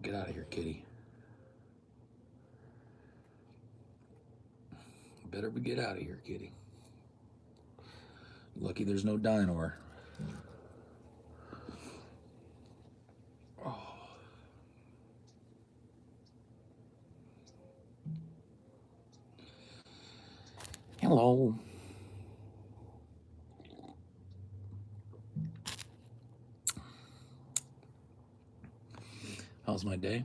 Get out of here, kitty. Better get out of here, kitty. Lucky there's no dinosaur. Oh. Hello. How's my day?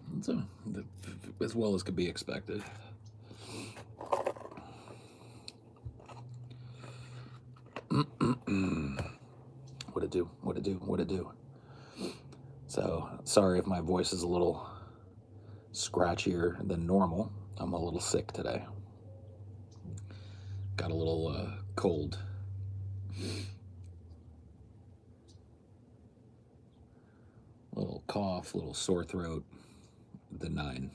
As well as could be expected. What it do? What it do? What it do? So, sorry if my voice is a little scratchier than normal. I'm a little sick today. Got a little cold. Little cough, little sore throat, the nine.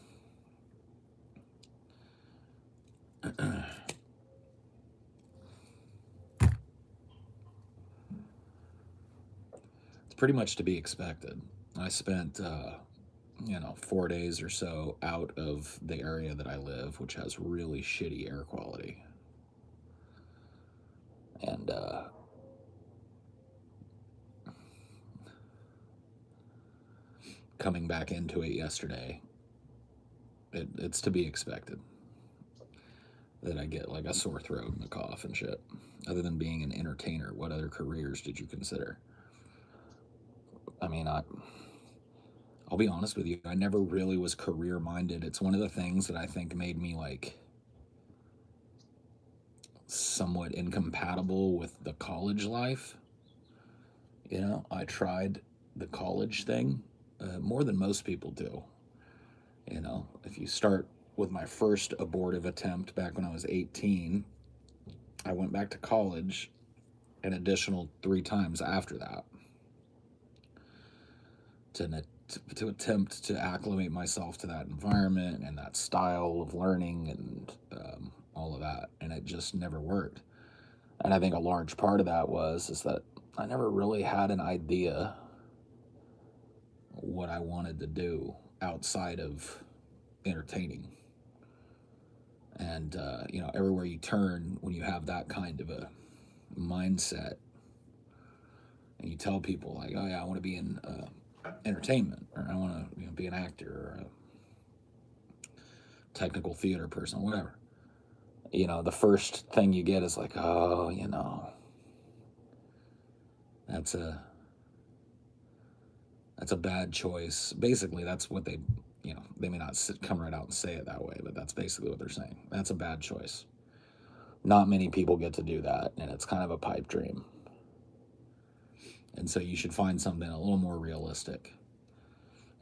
It's pretty much to be expected. I spent, 4 days or so out of the area that I live, which has really shitty air quality. And, coming back into it yesterday, it's to be expected that I get like a sore throat and a cough and shit. Other than being an entertainer, what other careers did you consider? I mean, I'll be honest with you, I never really was career minded. It's one of the things that I think made me like somewhat incompatible with the college life. I tried the college thing more than most people do. If you start with my first abortive attempt back when I was 18, I went back to college an additional 3 times after that to attempt to acclimate myself to that environment and that style of learning and all of that, and it just never worked. And I think a large part of that is that I never really had an idea what I wanted to do outside of entertaining. And everywhere you turn, when you have that kind of a mindset, and you tell people like, "Oh yeah, I want to be in entertainment, or I want to be an actor or a technical theater person, whatever." The first thing you get is like, "Oh, that's a bad choice." Basically, that's what they may not come right out and say it that way, but that's basically what they're saying. That's a bad choice. Not many people get to do that, and it's kind of a pipe dream. And so you should find something a little more realistic.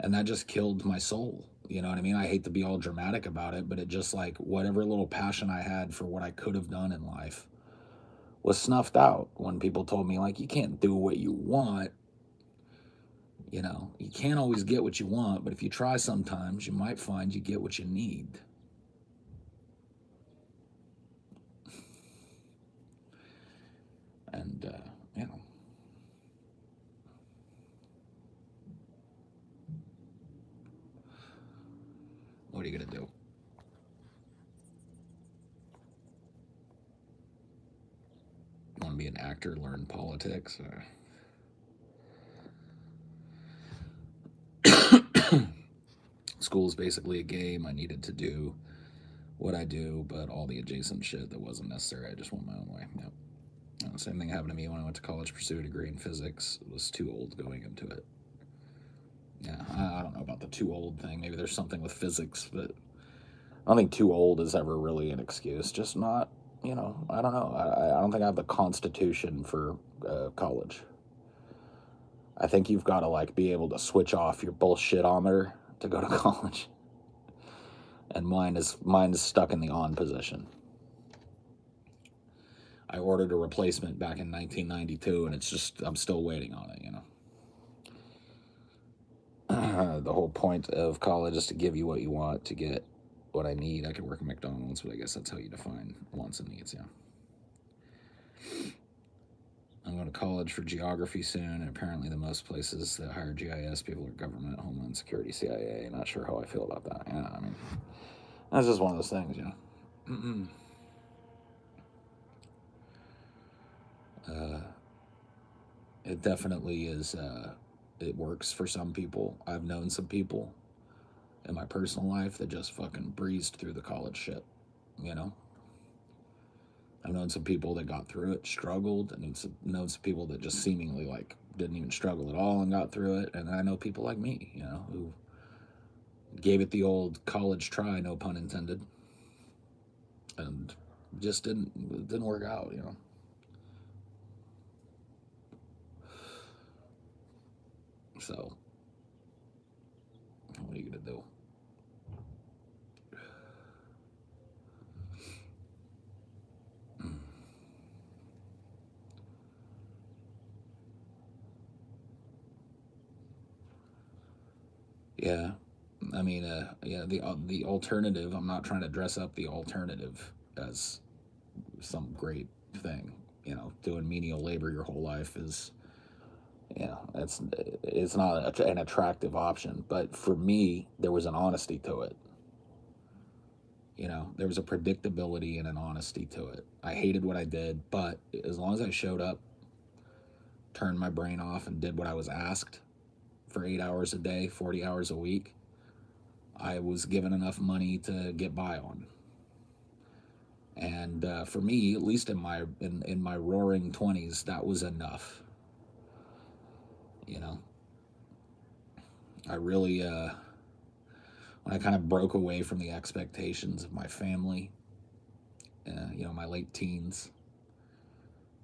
And that just killed my soul. You know what I mean? I hate to be all dramatic about it, but it just like whatever little passion I had for what I could have done in life was snuffed out when people told me, like, you can't do what you want. You can't always get what you want, but if you try sometimes, you might find you get what you need. And, what are you going to do? Want to be an actor, learn politics? School is basically a game. I needed to do what I do, but all the adjacent shit that wasn't necessary, I just went my own way. Yep. Same thing happened to me when I went to college, pursued a degree in physics. I was too old going into it. Yeah, I don't know about the too old thing. Maybe there's something with physics, but I don't think too old is ever really an excuse. Just not, I don't know. I don't think I have the constitution for college. I think you've got to like be able to switch off your bullshitometer to go to college. And mine is stuck in the on position. I ordered a replacement back in 1992, and I'm still waiting on it, The whole point of college is to give you what you want to get what I need. I could work at McDonald's, but I guess that's how you define wants and needs, yeah. I'm going to college for geography soon, and apparently the most places that hire GIS people are government, Homeland Security, CIA. Not sure how I feel about that. Yeah, I mean, that's just one of those things, you know. uh, it definitely is. It works for some people. I've known some people in my personal life that just fucking breezed through the college shit, you know. I've known some people that got through it, struggled, and known some people that just seemingly like didn't even struggle at all and got through it. And I know people like me, you know, who gave it the old college try, no pun intended, and just didn't work out, you know. So, what are you gonna do? Yeah, I mean, yeah, the alternative. I'm not trying to dress up the alternative as some great thing. You know, doing menial labor your whole life is, you know, it's not an attractive option. But for me, there was an honesty to it. You know, there was a predictability and an honesty to it. I hated what I did, but as long as I showed up, turned my brain off, and did what I was asked for 8 hours a day, 40 hours a week, I was given enough money to get by on. And for me, at least in my roaring 20s, that was enough. You know, I really when I kind of broke away from the expectations of my family, you know, my late teens,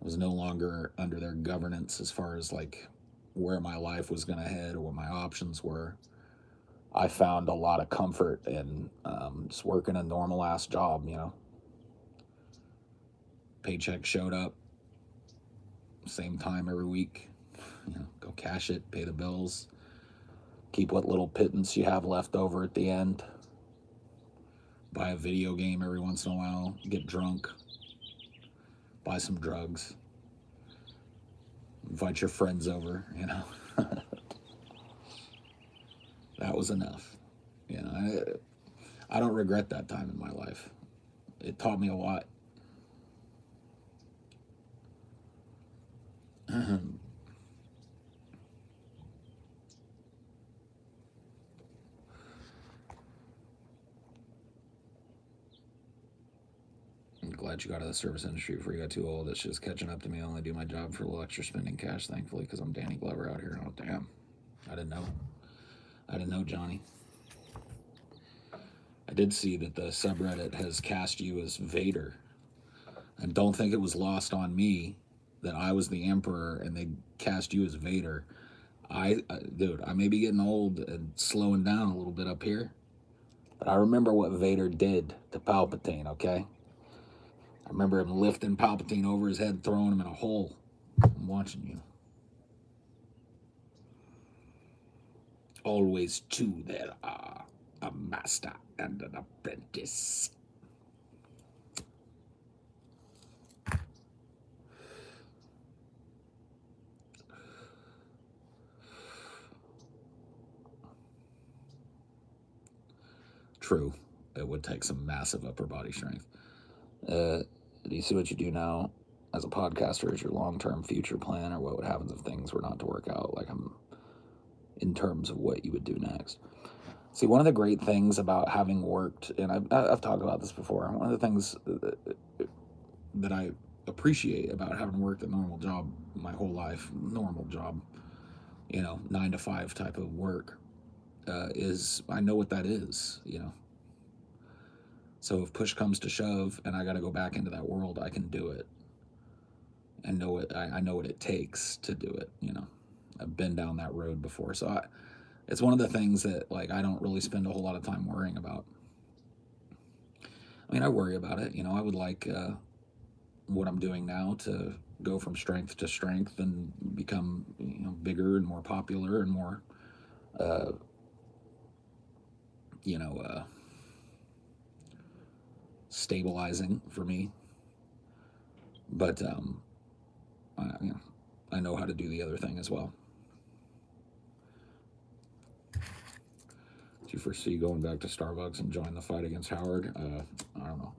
I was no longer under their governance as far as like where my life was going to head or what my options were. I found a lot of comfort in just working a normal ass job. You know, paycheck showed up, same time every week. You know, go cash it, pay the bills, keep what little pittance you have left over at the end, buy a video game every once in a while, get drunk, buy some drugs, invite your friends over, you know. That was enough. You know, I don't regret that time in my life. It taught me a lot. I'm glad you got out of the service industry before you got too old. It's just catching up to me. I only do my job for a little extra spending cash, thankfully, because I'm Danny Glover out here. Oh, damn. I didn't know. I didn't know, Johnny. I did see that the subreddit has cast you as Vader. And don't think it was lost on me that I was the Emperor and they cast you as Vader. Dude, I may be getting old and slowing down a little bit up here, but I remember what Vader did to Palpatine, okay? I remember him lifting Palpatine over his head, throwing him in a hole. I'm watching you. Always two there are, a master and an apprentice. True, it would take some massive upper body strength. Do you see what you do now as a podcaster as your long-term future plan, or what would happen if things were not to work out? Like, I'm in terms of what you would do next. See, one of the great things about having worked, and I've talked about this before, one of the things that I appreciate about having worked a normal job my whole life, normal job, you know, 9 to 5 type of work, is I know what that is, you know. So if push comes to shove and I got to go back into that world, I can do it and know it. I know what it takes to do it, you know. I've been down that road before. So it's one of the things that like I don't really spend a whole lot of time worrying about. I mean, I worry about it. You know, I would like what I'm doing now to go from strength to strength and become, you know, bigger and more popular and more, uh, you know, stabilizing for me. But you know, I know how to do the other thing as well. Do you foresee going back to Starbucks and join the fight against Howard? I don't know.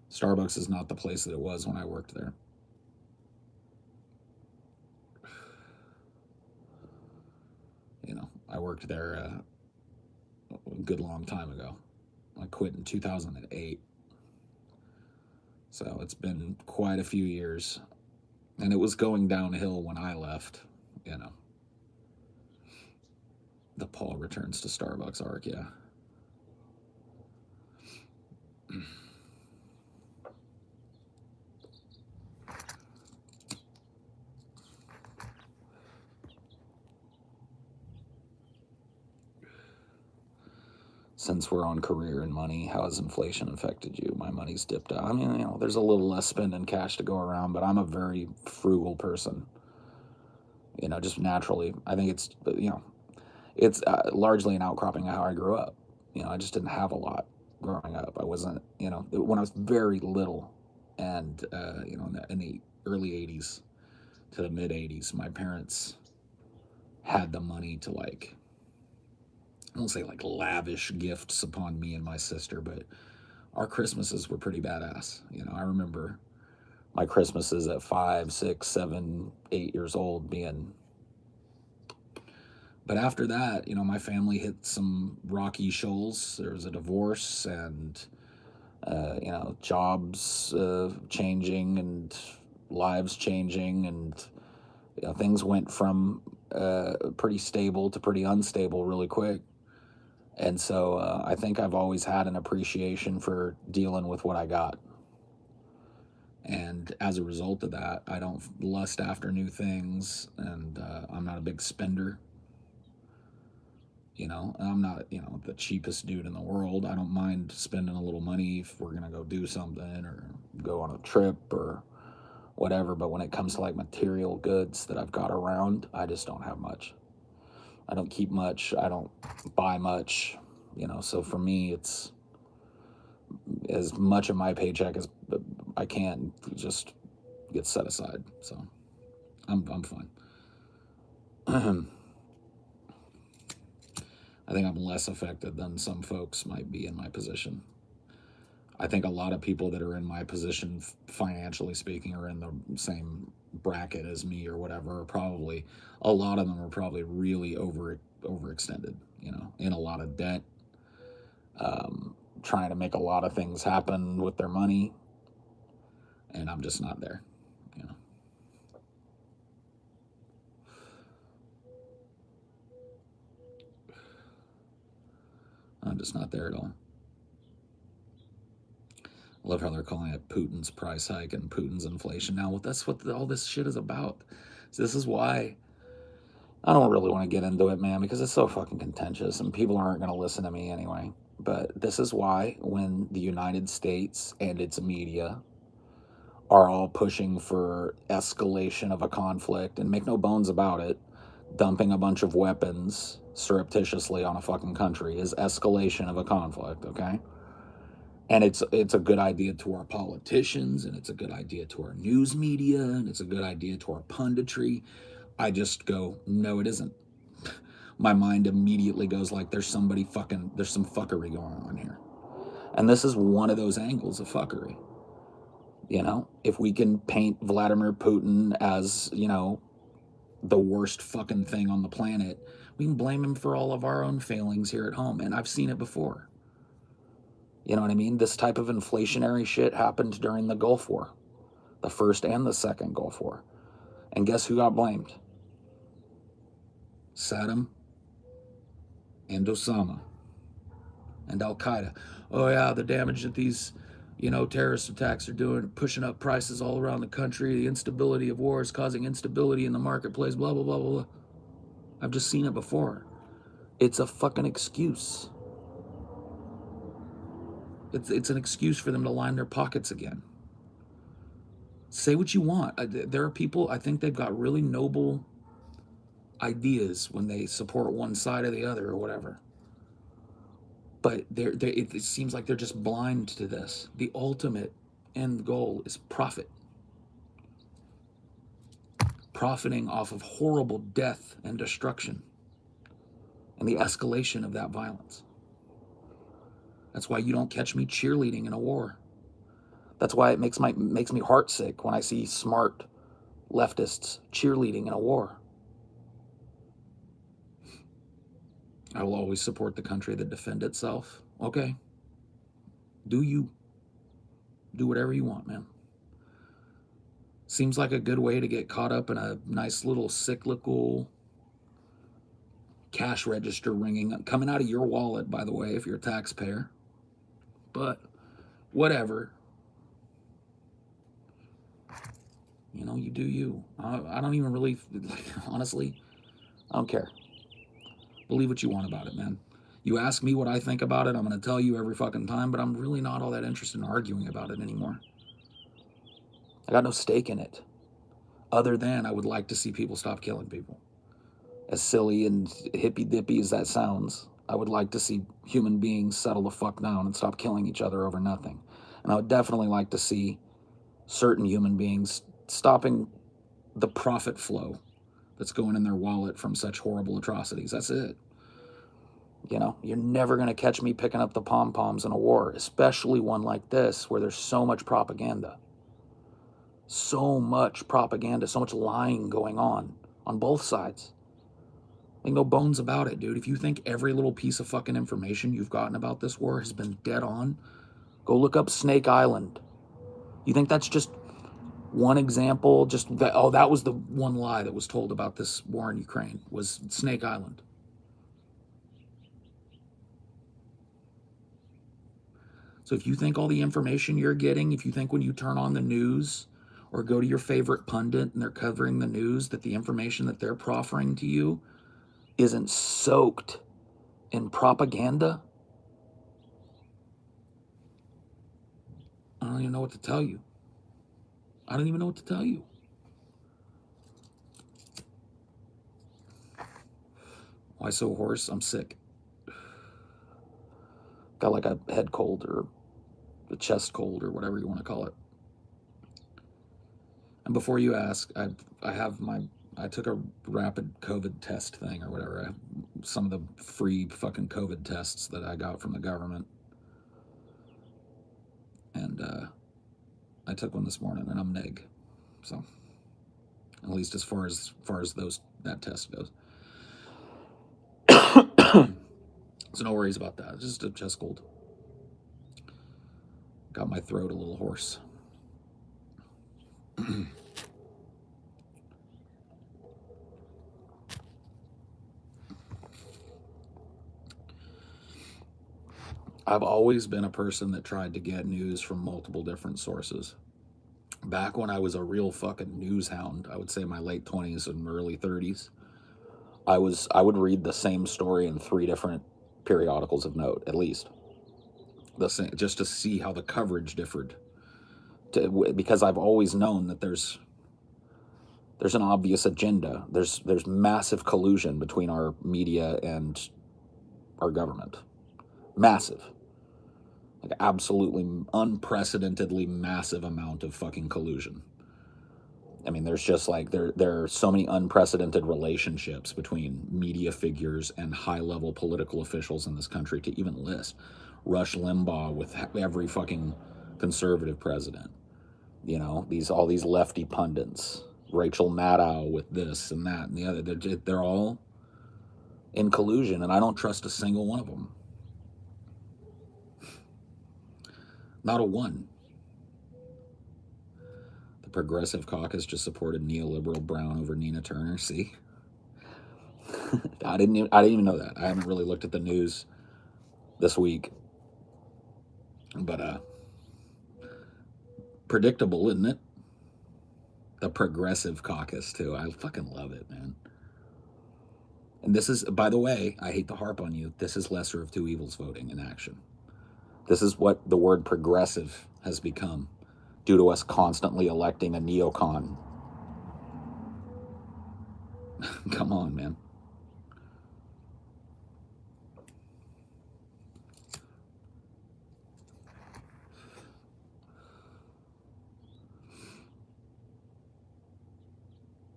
Starbucks is not the place that it was when I worked there. You know, I worked there a good long time ago. I quit in 2008. So it's been quite a few years. And it was going downhill when I left, you know. The Paul returns to Starbucks arc, yeah. Since we're on career and money, how has inflation affected you? My money's dipped out. I mean, you know, there's a little less spending cash to go around, but I'm a very frugal person. You know, just naturally. I think it's, you know, it's largely an outcropping of how I grew up. You know, I just didn't have a lot growing up. I wasn't, you know, when I was very little, and you know, in the early '80s to the mid '80s, my parents had the money to, like, I won't say like lavish gifts upon me and my sister, but our Christmases were pretty badass. You know, I remember my Christmases at 5, 6, 7, 8 years old being. But after that, you know, my family hit some rocky shoals. There was a divorce and, you know, jobs changing and lives changing. And, you know, things went from pretty stable to pretty unstable really quick. And so I think I've always had an appreciation for dealing with what I got. And as a result of that, I don't lust after new things, and I'm not a big spender. You know, I'm not, you know, the cheapest dude in the world. I don't mind spending a little money if we're going to go do something or go on a trip or whatever. But when it comes to like material goods that I've got around, I just don't have much. I don't keep much. I don't buy much, you know. So for me, it's as much of my paycheck as I can just get set aside. So I'm fine. I think I'm less affected than some folks might be in my position. I think a lot of people that are in my position, financially speaking, are in the same bracket as me or whatever. Are probably a lot of them are probably really overextended. You know, in a lot of debt, trying to make a lot of things happen with their money, and I'm just not there. You know, I'm just not there at all. I love how they're calling it Putin's price hike and Putin's inflation now. Well, that's what all this shit is about. So this is why I don't really want to get into it, man, because it's so fucking contentious and people aren't going to listen to me anyway. But this is why when the United States and its media are all pushing for escalation of a conflict, and make no bones about it, dumping a bunch of weapons surreptitiously on a fucking country is escalation of a conflict, okay? And it's a good idea to our politicians, and it's a good idea to our news media, and it's a good idea to our punditry. I just go, no, it isn't. My mind immediately goes like, there's some fuckery going on here. And this is one of those angles of fuckery. You know, if we can paint Vladimir Putin as, you know, the worst fucking thing on the planet, we can blame him for all of our own failings here at home. And I've seen it before. You know what I mean? This type of inflationary shit happened during the Gulf War, the first and the second Gulf War. And guess who got blamed? Saddam and Osama and Al Qaeda. Oh, yeah, the damage that these, you know, terrorist attacks are doing, pushing up prices all around the country. The instability of war is causing instability in the marketplace, blah, blah, blah, blah, blah. I've just seen it before. It's a fucking excuse. It's an excuse for them to line their pockets again. Say what you want. There are people, I think they've got really noble ideas when they support one side or the other or whatever. But it seems like they're just blind to this. The ultimate end goal is profit. profiting off of horrible death and destruction and the escalation of that violence. That's why you don't catch me cheerleading in a war. That's why it makes me heartsick when I see smart leftists cheerleading in a war. I will always support the country that defend itself. Okay. Do you. Do whatever you want, man. Seems like a good way to get caught up in a nice little cyclical cash register ringing, coming out of your wallet, by the way, if you're a taxpayer. But whatever. You know, you do you. I don't even really, like, honestly, I don't care. Believe what you want about it, man. You ask me what I think about it, I'm going to tell you every fucking time, but I'm really not all that interested in arguing about it anymore. I got no stake in it, other than I would like to see people stop killing people. As silly and hippy-dippy as that sounds, I would like to see human beings settle the fuck down and stop killing each other over nothing. And I would definitely like to see certain human beings stopping the profit flow that's going in their wallet from such horrible atrocities. That's it. You know, you're never going to catch me picking up the pom-poms in a war, especially one like this where there's so much propaganda. So much propaganda, so much lying going on both sides. Ain't no bones about it, dude. If you think every little piece of fucking information you've gotten about this war has been dead on, go look up Snake Island. You think that's just one example? Just that, oh, that was the one lie that was told about this war in Ukraine, was Snake Island. So if you think all the information you're getting, if you think when you turn on the news or go to your favorite pundit and they're covering the news, that the information that they're proffering to you isn't soaked in propaganda, I don't even know what to tell you. I don't even know what to tell you. Why so hoarse? I'm sick. Got like a head cold or a chest cold or whatever you want to call it. And before you ask, I took a rapid COVID test thing or whatever. Some of the free fucking COVID tests that I got from the government. And I took one this morning and I'm neg. So at least as far as that test goes. So no worries about that. It's just a chest cold. Got my throat a little hoarse. I've always been a person that tried to get news from multiple different sources. Back when I was a real fucking news hound, I would say my late 20s and early 30s, I would read the same story in 3 different periodicals of note, at least. Just to see how the coverage differed. Because I've always known that there's an obvious agenda. There's massive collusion between our media and our government. Massive. Like absolutely unprecedentedly massive amount of fucking collusion. I mean, there's just like, there are so many unprecedented relationships between media figures and high-level political officials in this country to even list. Rush Limbaugh with every fucking conservative president. You know, all these lefty pundits. Rachel Maddow with this and that and the other. They're all in collusion, and I don't trust a single one of them. Not a one. The Progressive Caucus just supported neoliberal Brown over Nina Turner. See, I didn't even know that. I haven't really looked at the news this week, but predictable, isn't it? The Progressive Caucus too. I fucking love it, man. And this is, by the way, I hate to harp on you, this is lesser of two evils voting in action. This is what the word progressive has become due to us constantly electing a neocon. Come on, man.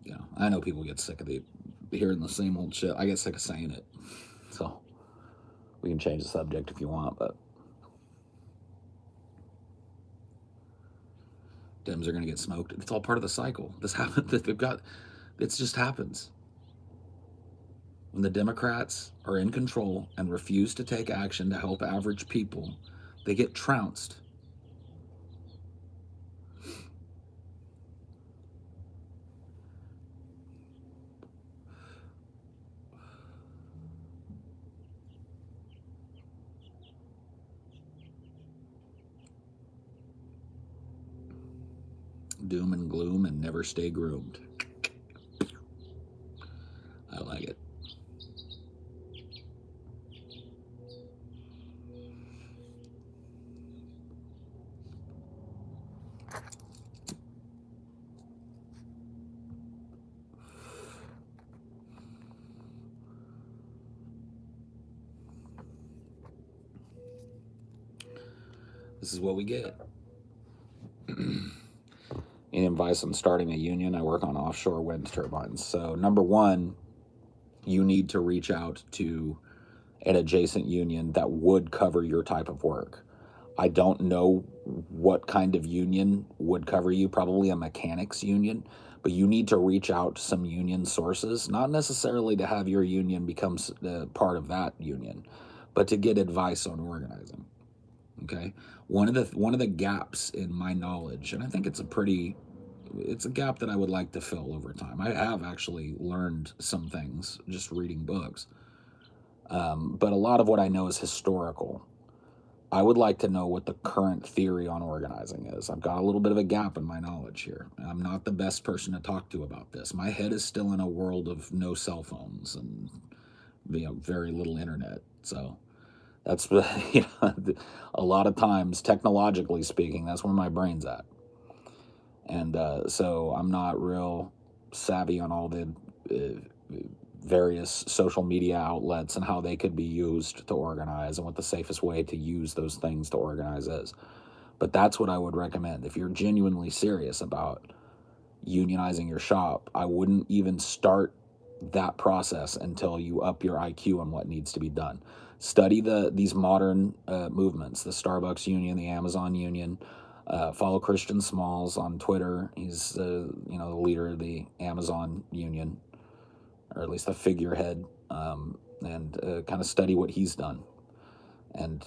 Yeah, I know people get sick of hearing the same old shit. I get sick of saying it. So we can change the subject if you want, but Dems are going to get smoked. It's all part of the cycle. This happened. It just happens. When the Democrats are in control and refuse to take action to help average people, they get trounced. Doom and gloom and never stay groomed. I like it. This is what we get. Any advice on starting a union? I work on offshore wind turbines. So, number one, you need to reach out to an adjacent union that would cover your type of work. I don't know what kind of union would cover you, probably a mechanics union, but you need to reach out to some union sources, not necessarily to have your union become part of that union, but to get advice on organizing. Okay, one of the gaps in my knowledge, and I think it's a gap that I would like to fill over time. I have actually learned some things just reading books, but a lot of what I know is historical. I would like to know what the current theory on organizing is. I've got a little bit of a gap in my knowledge here. I'm not the best person to talk to about this. My head is still in a world of no cell phones and very little internet. So that's a lot of times, technologically speaking, that's where my brain's at. And so I'm not real savvy on all the various social media outlets and how they could be used to organize and what the safest way to use those things to organize is. But that's what I would recommend. If you're genuinely serious about unionizing your shop, I wouldn't even start that process until you up your IQ on what needs to be done. Study these modern movements, the Starbucks Union, the Amazon Union. Follow Christian Smalls on Twitter. He's the leader of the Amazon Union, or at least the figurehead, and kind of study what he's done, and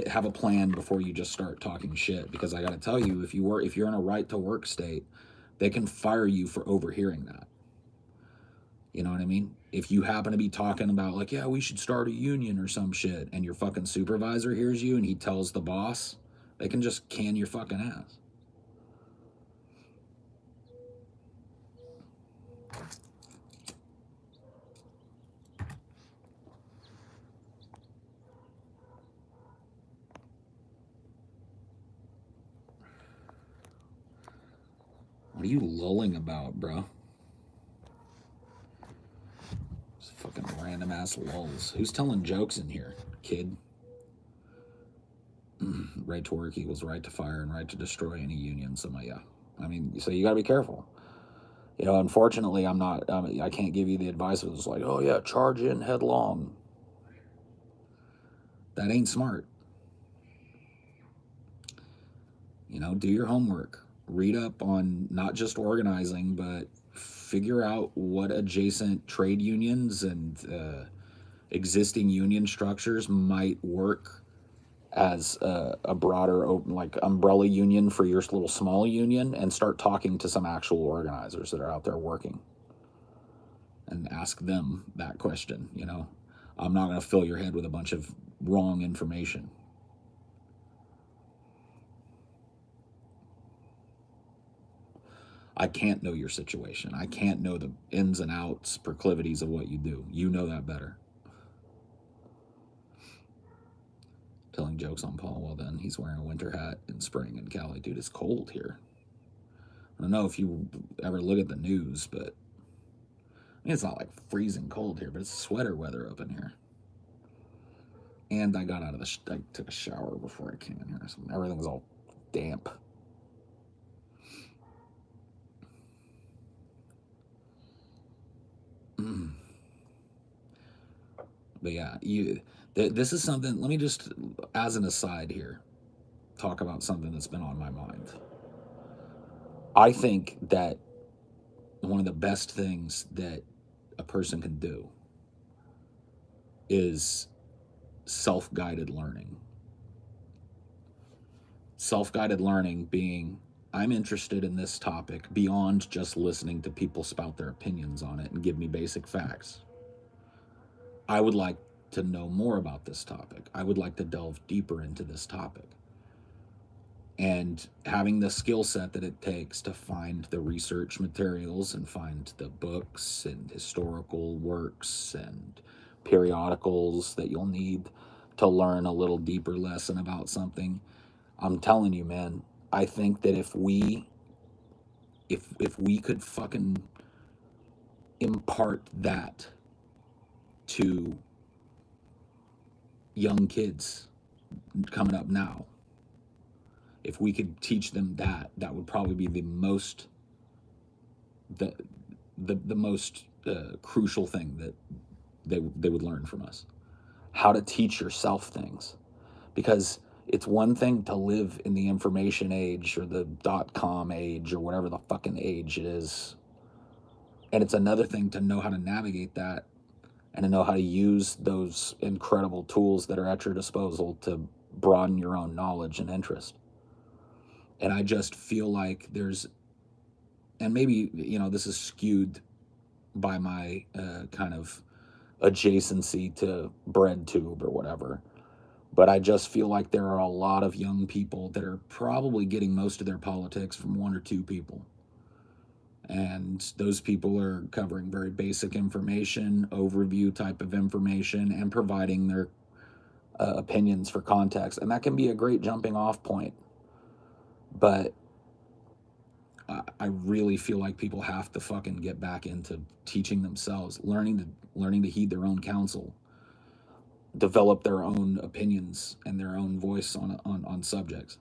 have a plan before you just start talking shit. Because I got to tell you, if you're in a right to work state, they can fire you for overhearing that. You know what I mean? If you happen to be talking about like, yeah, we should start a union or some shit, and your fucking supervisor hears you and he tells the boss, they can just can your fucking ass. What are you lulling about, bro? Just fucking random ass lulls. Who's telling jokes in here, kid? Right to work equals right to fire and right to destroy any union. So yeah, I mean, so you got to be careful. Unfortunately, I can't give you the advice of it's like, oh yeah, charge in headlong. That ain't smart. Do your homework. Read up on not just organizing, but figure out what adjacent trade unions and existing union structures might work as a broader like umbrella union for your little small union, and start talking to some actual organizers that are out there working and ask them that question. I'm not going to fill your head with a bunch of wrong information. I can't know your situation. I can't know the ins and outs, proclivities of what you do. You know that better. Telling jokes on Paul, well then, he's wearing a winter hat in spring in Cali. Dude, it's cold here. I don't know if you ever look at the news, but it's not like freezing cold here, but it's sweater weather up in here. And I got out of I took a shower before I came in here, so everything's all damp. But yeah, this is something. Let me just, as an aside here, talk about something that's been on my mind. I think that one of the best things that a person can do is self-guided learning. Self-guided learning being, I'm interested in this topic beyond just listening to people spout their opinions on it and give me basic facts. I would like to know more about this topic. I would like to delve deeper into this topic. And having the skill set that it takes to find the research materials and find the books and historical works and periodicals that you'll need to learn a little deeper lesson about something. I'm telling you, man, I think that if we could fucking impart that to young kids coming up now, if we could teach them that, that would probably be the most the the most crucial thing that they would learn from us. How to teach yourself things, because it's one thing to live in the information age or the .com age or whatever the fucking age it is, and it's another thing to know how to navigate that and to know how to use those incredible tools that are at your disposal to broaden your own knowledge and interest. And I just feel like there's, and maybe, this is skewed by my kind of adjacency to BreadTube or whatever, but I just feel like there are a lot of young people that are probably getting most of their politics from one or two people. And those people are covering very basic information, overview type of information, and providing their opinions for context. And that can be a great jumping off point. But I really feel like people have to fucking get back into teaching themselves, learning to heed their own counsel, develop their own opinions and their own voice on subjects.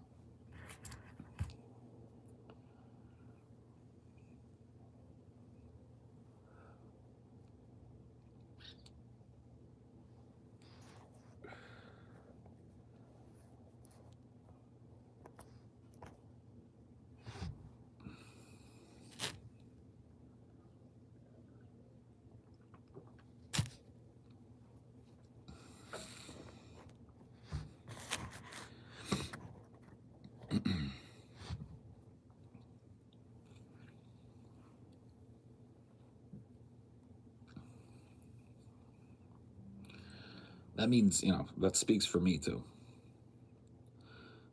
That means, that speaks for me too.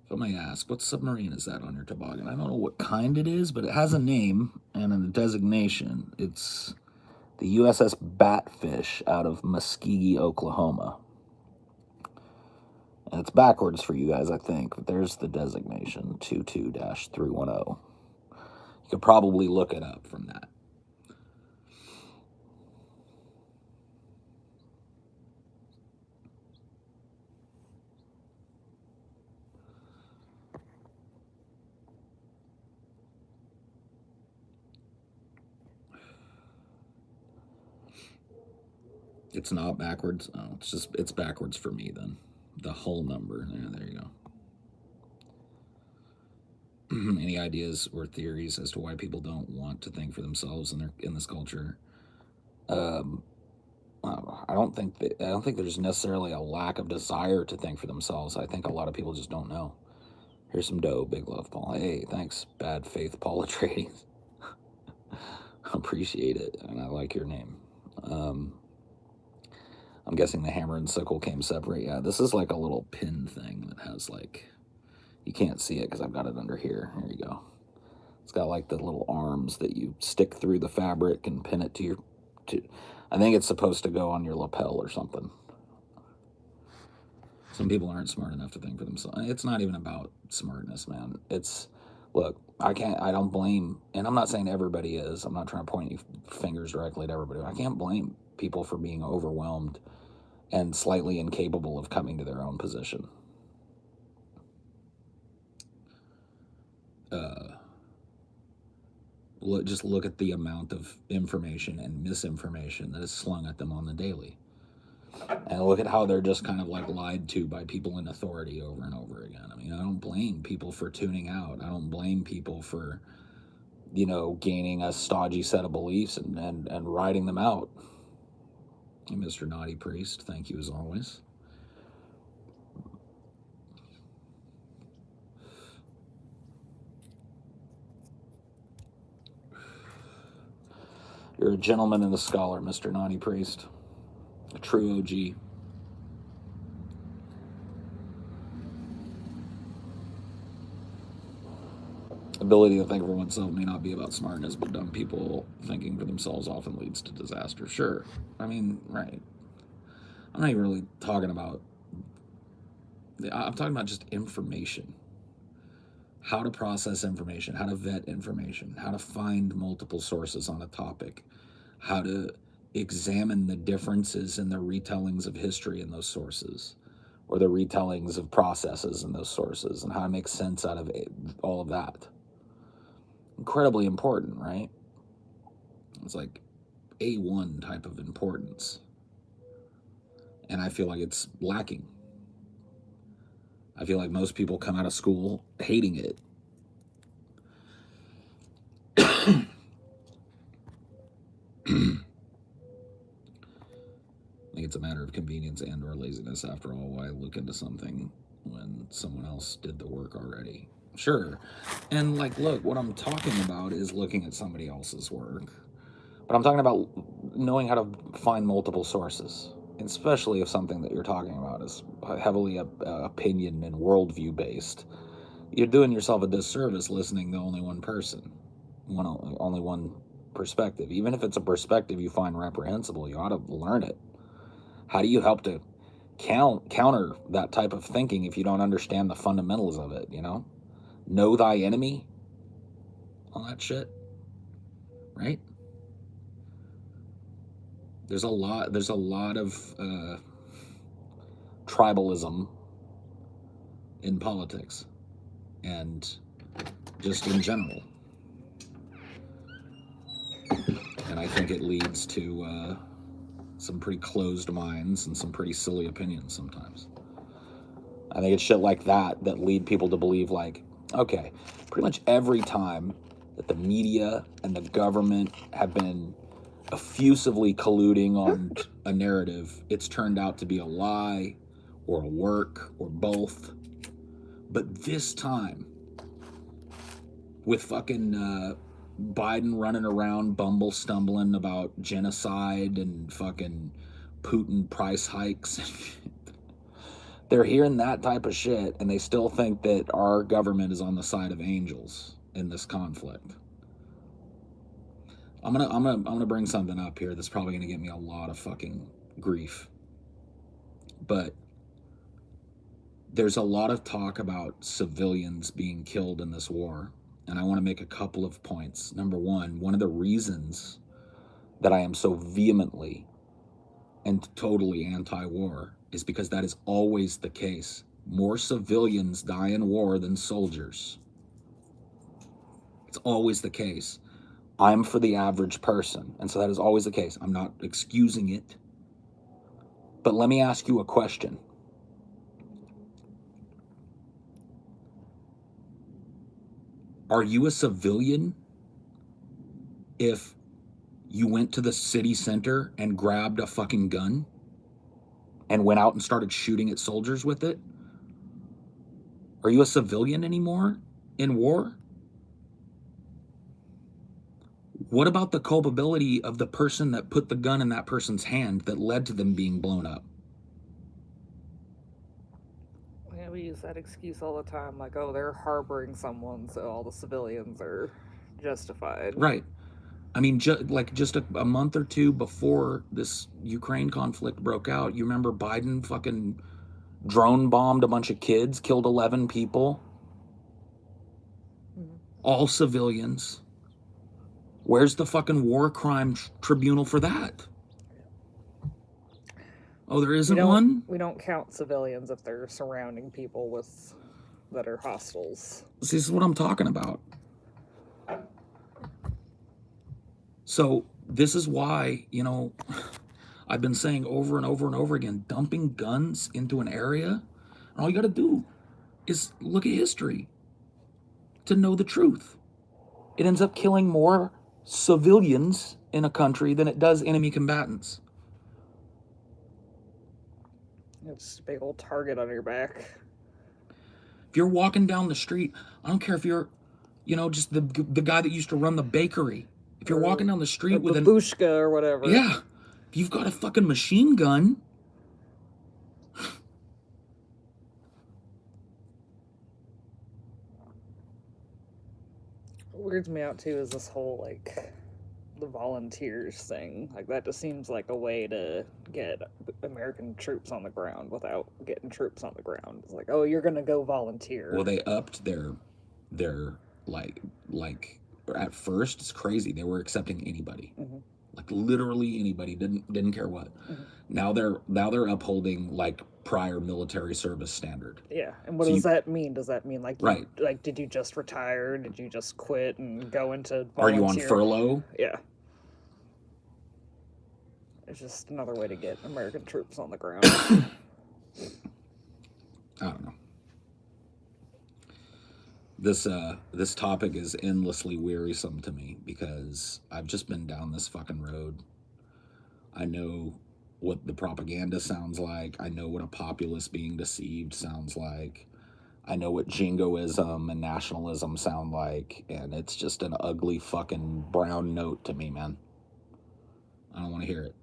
If I may ask, what submarine is that on your toboggan? I don't know what kind it is, but it has a name and a designation. It's the USS Batfish out of Muskogee, Oklahoma. And it's backwards for you guys, I think, but there's the designation, 22-310. You could probably look it up from that. It's not backwards. Oh, it's backwards for me then. The whole number. Yeah, there you go. Any ideas or theories as to why people don't want to think for themselves in this culture? I don't think there's necessarily a lack of desire to think for themselves. I think a lot of people just don't know. Here's some dough, big love, Paul. Hey, thanks, Bad Faith Paula Trading. Appreciate it, and I like your name. I'm guessing the hammer and sickle came separate. Yeah, this is like a little pin thing that has you can't see it because I've got it under here. Here you go. It's got like the little arms that you stick through the fabric and pin it to I think it's supposed to go on your lapel or something. Some people aren't smart enough to think for themselves. It's not even about smartness, man. Look, I don't blame, and I'm not saying everybody is. I'm not trying to point fingers directly at everybody. I can't blame people for being overwhelmed and slightly incapable of coming to their own position. Just look at the amount of information and misinformation that is slung at them on the daily. And look at how they're just kind of like lied to by people in authority over and over again. I mean, I don't blame people for tuning out. I don't blame people for, gaining a stodgy set of beliefs and riding them out. Hey, Mr. Naughty Priest, thank you as always. You're a gentleman and a scholar, Mr. Naughty Priest. A true OG. Ability to think for oneself may not be about smartness, but dumb people thinking for themselves often leads to disaster. Sure. I mean, right. I'm not even really talking about... I'm talking about just information. How to process information, how to vet information, how to find multiple sources on a topic, how to examine the differences in the retellings of history in those sources, or the retellings of processes in those sources, and how to make sense out of all of that. Incredibly important, right? It's like A1 type of importance. And I feel like it's lacking. I feel like most people come out of school hating it. I think it's a matter of convenience and or laziness. After all, why look into something when someone else did the work already? Sure. And like, look, what I'm talking about is looking at somebody else's work. But I'm talking about knowing how to find multiple sources, especially if something that you're talking about is heavily opinion and worldview based. You're doing yourself a disservice listening to only one person, only one perspective. Even if it's a perspective you find reprehensible, you ought to learn it. How do you help to counter that type of thinking if you don't understand the fundamentals of it, Know thy enemy, all that shit, right? There's a lot of tribalism in politics and just in general. And I think it leads to some pretty closed minds and some pretty silly opinions sometimes. I think it's shit like that lead people to believe, like, okay, pretty much every time that the media and the government have been effusively colluding on a narrative, it's turned out to be a lie or a work or both. But this time, with fucking Biden running around stumbling about genocide and fucking Putin price hikes, they're hearing that type of shit and they still think that our government is on the side of angels in this conflict. I'm gonna bring something up here that's probably gonna get me a lot of fucking grief. But there's a lot of talk about civilians being killed in this war, and I want to make a couple of points. Number one of the reasons that I am so vehemently and totally anti-war is because that is always the case. More civilians die in war than soldiers. It's always the case. I'm for the average person, and so that is always the case. I'm not excusing it. But let me ask you a question. Are you a civilian if you went to the city center and grabbed a fucking gun and went out and started shooting at soldiers with it? Are you a civilian anymore in war? What about the culpability of the person that put the gun in that person's hand that led to them being blown up? Yeah, we use that excuse all the time, like, oh, they're harboring someone, so all the civilians are justified. Right. I mean, just a month or two before this Ukraine conflict broke out, you remember Biden fucking drone bombed a bunch of kids, killed 11 people, all civilians. Where's the fucking war crime tribunal for that? Oh, there isn't one? We don't count civilians if they're surrounding people that are hostiles. See, this is what I'm talking about. So this is why, I've been saying over and over and over again, dumping guns into an area, and all you got to do is look at history to know the truth. It ends up killing more civilians in a country than it does enemy combatants. It's a big old target on your back. If you're walking down the street, I don't care if you're, just the guy that used to run the bakery. If you're walking down the street with babushka or whatever. Yeah. If you've got a fucking machine gun. What weirds me out too is this whole like the volunteers thing. Like that just seems like a way to get American troops on the ground without getting troops on the ground. It's like, oh, you're gonna go volunteer. Well, they upped their like at first it's crazy. They were accepting anybody. Mm-hmm. Like literally anybody, didn't care what. Mm-hmm. Now they're upholding like prior military service standard. Yeah, and what does that mean? Does that mean like right? Like, did you just retire? Did you just quit and go into volunteer? Are you on furlough? Yeah. It's just another way to get American troops on the ground. I don't know. This topic is endlessly wearisome to me because I've just been down this fucking road. I know what the propaganda sounds like. I know what a populace being deceived sounds like. I know what jingoism and nationalism sound like, and it's just an ugly fucking brown note to me, man. I don't want to hear it.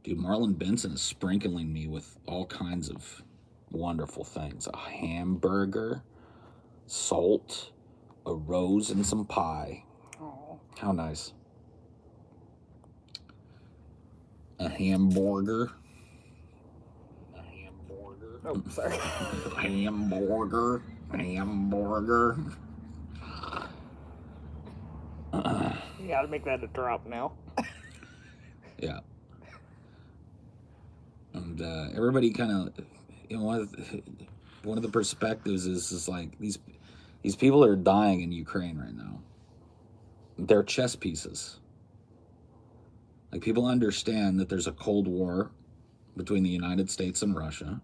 Dude, Marlon Benson is sprinkling me with all kinds of wonderful things. A hamburger, salt, a rose, and some pie. Oh. How nice. A hamburger. Oh, sorry. Hamburger. You gotta make that a drop now. Yeah. And everybody kind of, one of the perspectives is like these people that are dying in Ukraine right now. They're chess pieces. Like people understand that there's a Cold War between the United States and Russia,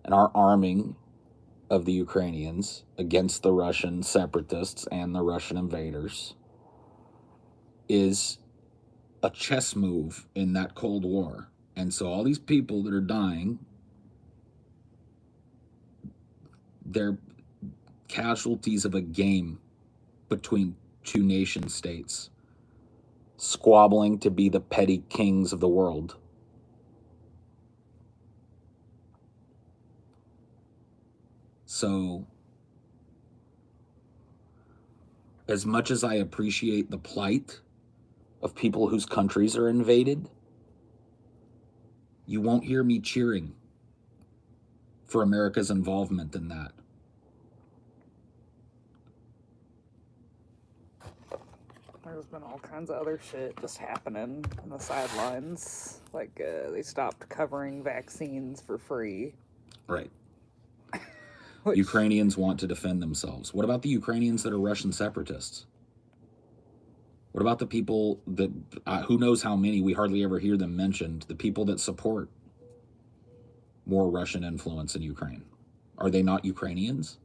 and our arming of the Ukrainians against the Russian separatists and the Russian invaders is a chess move in that Cold War. And so all these people that are dying, they're casualties of a game between two nation states, squabbling to be the petty kings of the world. So, as much as I appreciate the plight of people whose countries are invaded, you won't hear me cheering for America's involvement in that. There's been all kinds of other shit just happening on the sidelines. Like, they stopped covering vaccines for free. Right. Ukrainians want to defend themselves. What about the Ukrainians that are Russian separatists? What about the people that, who knows how many, we hardly ever hear them mentioned, the people that support more Russian influence in Ukraine? Are they not Ukrainians?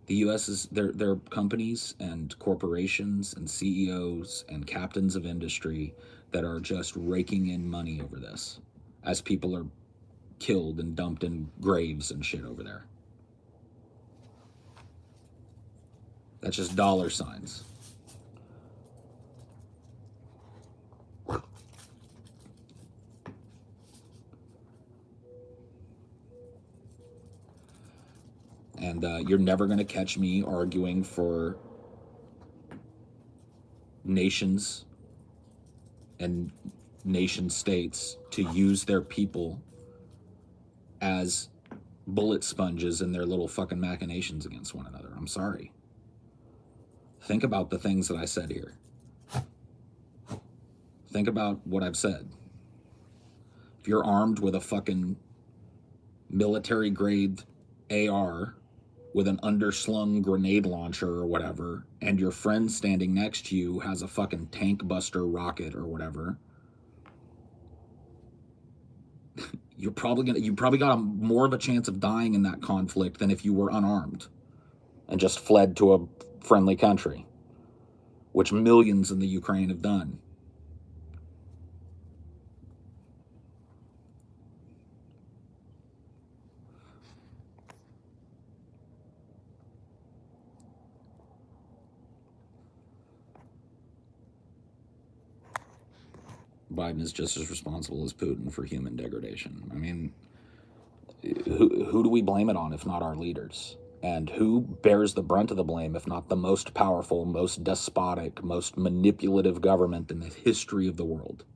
The U.S. is, they're companies and corporations and CEOs and captains of industry that are just raking in money over this as people are killed and dumped in graves and shit over there. That's just dollar signs. And you're never going to catch me arguing for nations and nation states to use their people as bullet sponges in their little fucking machinations against one another. I'm sorry. Think about the things that I said here. Think about what I've said. If you're armed with a fucking military grade AR with an underslung grenade launcher or whatever, and your friend standing next to you has a fucking tank buster rocket or whatever, you probably got more of a chance of dying in that conflict than if you were unarmed and just fled to a friendly country, which millions in the Ukraine have done. Biden is just as responsible as Putin for human degradation. I mean, who do we blame it on if not our leaders? And who bears the brunt of the blame if not the most powerful, most despotic, most manipulative government in the history of the world?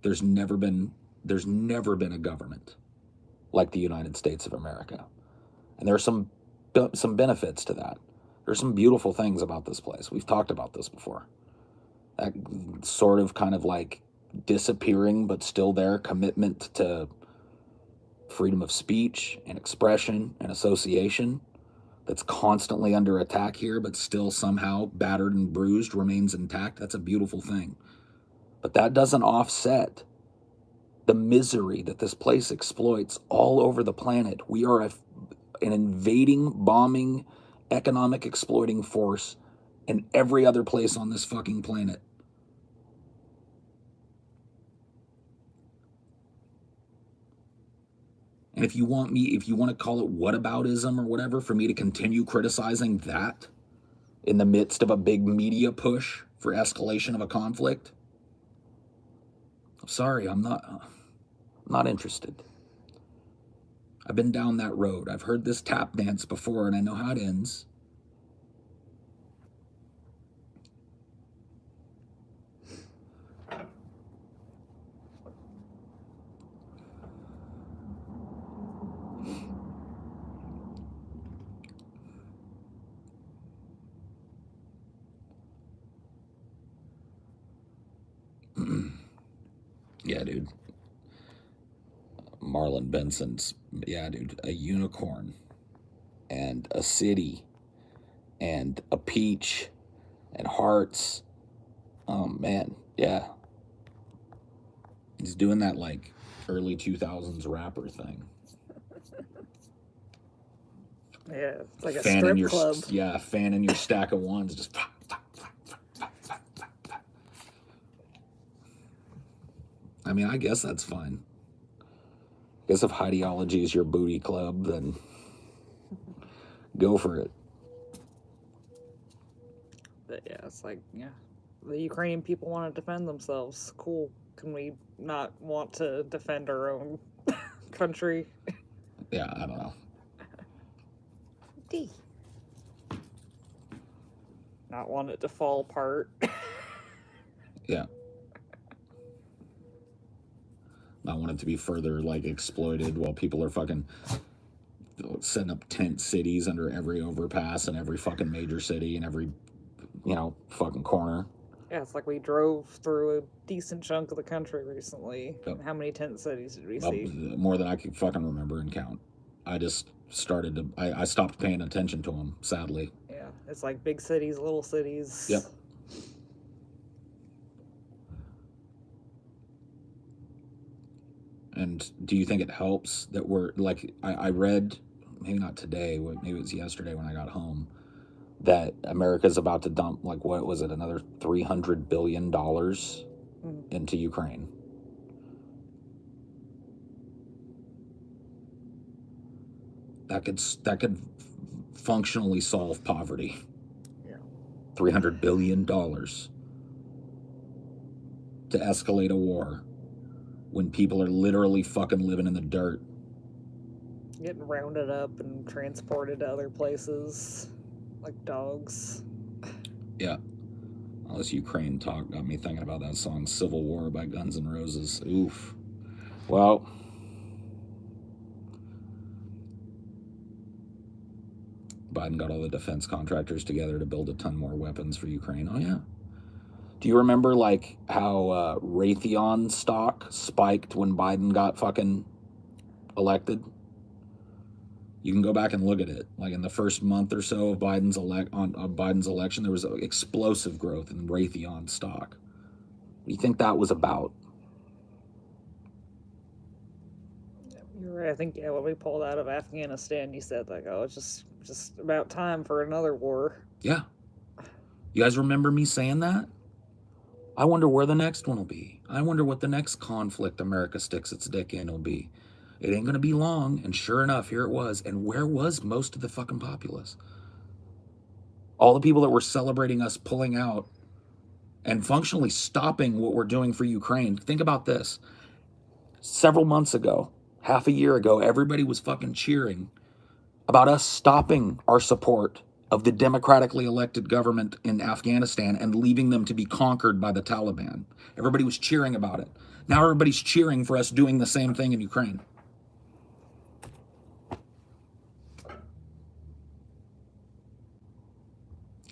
There's never been a government like the United States of America. And there are some benefits to that. There's some beautiful things about this place. We've talked about this before. That sort of kind of like disappearing but still there commitment to freedom of speech and expression and association that's constantly under attack here but still somehow battered and bruised remains intact. That's a beautiful thing. But that doesn't offset the misery that this place exploits all over the planet. We are an invading, bombing, economic exploiting force in every other place on this fucking planet. And if you want to call it whataboutism or whatever, for me to continue criticizing that in the midst of a big media push for escalation of a conflict, I'm sorry, I'm not interested. I've been down that road. I've heard this tap dance before, and I know how it ends. Yeah, dude. Marlon Benson's, yeah, dude, a unicorn and a city and a peach and hearts. Oh, man, yeah. He's doing that, like, early 2000s rapper thing. Yeah, it's like a strip club. Yeah, fanning your stack of ones, just... I mean, I guess that's fine. I guess if Highdeology is your booty club, then go for it. But yeah, it's like, yeah, the Ukrainian people want to defend themselves. Cool. Can we not want to defend our own country? Yeah, I don't know. Not want it to fall apart. Yeah. Not want it to be further, like, exploited while people are fucking setting up tent cities under every overpass in every fucking major city and every, fucking corner. Yeah, it's like we drove through a decent chunk of the country recently. Yep. How many tent cities did we see? More than I could fucking remember and count. I just I stopped paying attention to them, sadly. Yeah, it's like big cities, little cities. Yep. And do you think it helps that we're, like, I read, maybe not today, maybe it was yesterday when I got home, that America's about to dump, like, what was it, another $300 billion into Ukraine. That could functionally solve poverty. Yeah. $300 billion to escalate a war when people are literally fucking living in the dirt. Getting rounded up and transported to other places like dogs. Yeah. All this Ukraine talk got me thinking about that song Civil War by Guns N' Roses. Oof. Well, Biden got all the defense contractors together to build a ton more weapons for Ukraine. Oh, yeah. Do you remember, like, how Raytheon stock spiked when Biden got fucking elected? You can go back and look at it. Like, in the first month or so of Biden's election, there was explosive growth in Raytheon stock. What do you think that was about? You're right. I think, yeah, when we pulled out of Afghanistan, you said, like, oh, it's just about time for another war. Yeah. You guys remember me saying that? I wonder where the next one will be. I wonder what the next conflict America sticks its dick in will be. It ain't going to be long, and sure enough, here it was. And where was most of the fucking populace? All the people that were celebrating us pulling out and functionally stopping what we're doing for Ukraine. Think about this. Several months ago, half a year ago, everybody was fucking cheering about us stopping our support of the democratically elected government in Afghanistan and leaving them to be conquered by the Taliban. Everybody was cheering about it. Now everybody's cheering for us doing the same thing in Ukraine.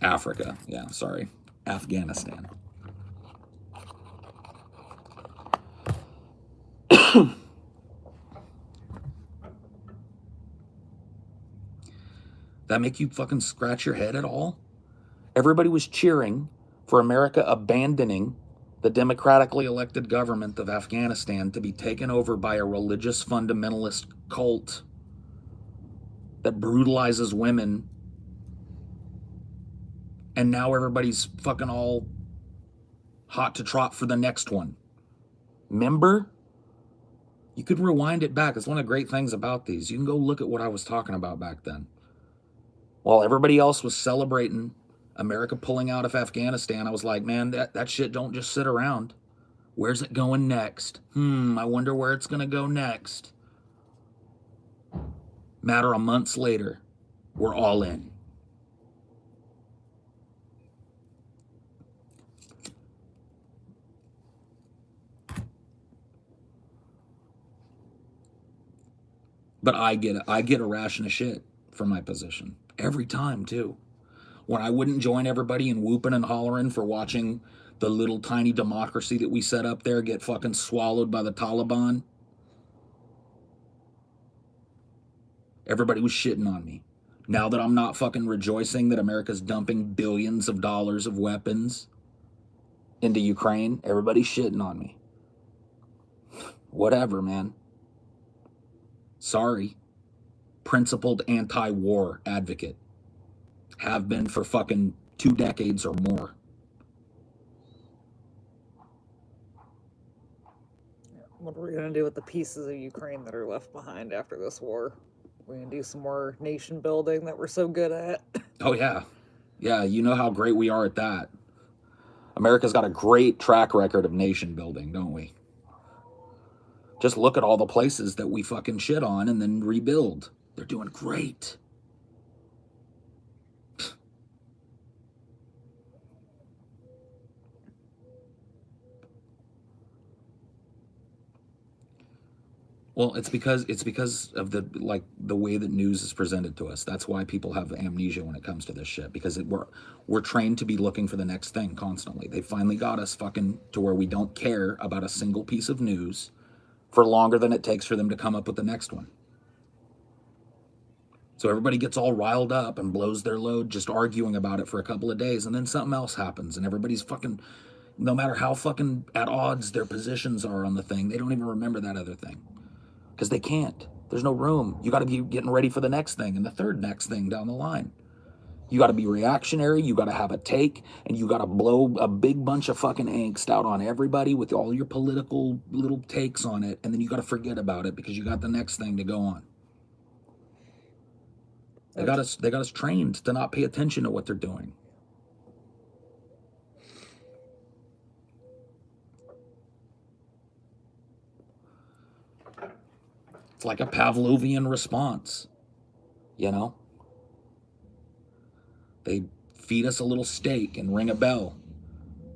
Africa, yeah, sorry. Afghanistan. That make you fucking scratch your head at all? Everybody was cheering for America abandoning the democratically elected government of Afghanistan to be taken over by a religious fundamentalist cult that brutalizes women. And now everybody's fucking all hot to trot for the next one. Remember? You could rewind it back. It's one of the great things about these. You can go look at what I was talking about back then. While everybody else was celebrating America pulling out of Afghanistan, I was like, man, that shit don't just sit around. Where's it going next? I wonder where it's going to go next. Matter of months later, we're all in. But I get a ration of shit for my position. Every time, too. When I wouldn't join everybody in whooping and hollering for watching the little tiny democracy that we set up there get fucking swallowed by the Taliban, everybody was shitting on me. Now that I'm not fucking rejoicing that America's dumping billions of dollars of weapons into Ukraine, everybody's shitting on me. Whatever, man. Sorry. Principled anti-war advocate. Have been for fucking 2 decades or more. What are we going to do with the pieces of Ukraine that are left behind after this war? We're going to do some more nation building that we're so good at. Oh, yeah. Yeah, you know how great we are at that. America's got a great track record of nation building, don't we? Just look at all the places that we fucking shit on and then rebuild. They're doing great. Well, it's because of the way that news is presented to us. That's why people have amnesia when it comes to this shit, because we're trained to be looking for the next thing constantly. They finally got us fucking to where we don't care about a single piece of news for longer than it takes for them to come up with the next one. So everybody gets all riled up and blows their load just arguing about it for a couple of days, and then something else happens, and everybody's fucking, no matter how fucking at odds their positions are on the thing, they don't even remember that other thing. Because they can't. There's no room. You got to be getting ready for the next thing and the third next thing down the line. You got to be reactionary. You got to have a take, and you got to blow a big bunch of fucking angst out on everybody with all your political little takes on it, and then you got to forget about it because you got the next thing to go on. They got us trained to not pay attention to what they're doing. It's like a Pavlovian response, you know? They feed us a little steak and ring a bell.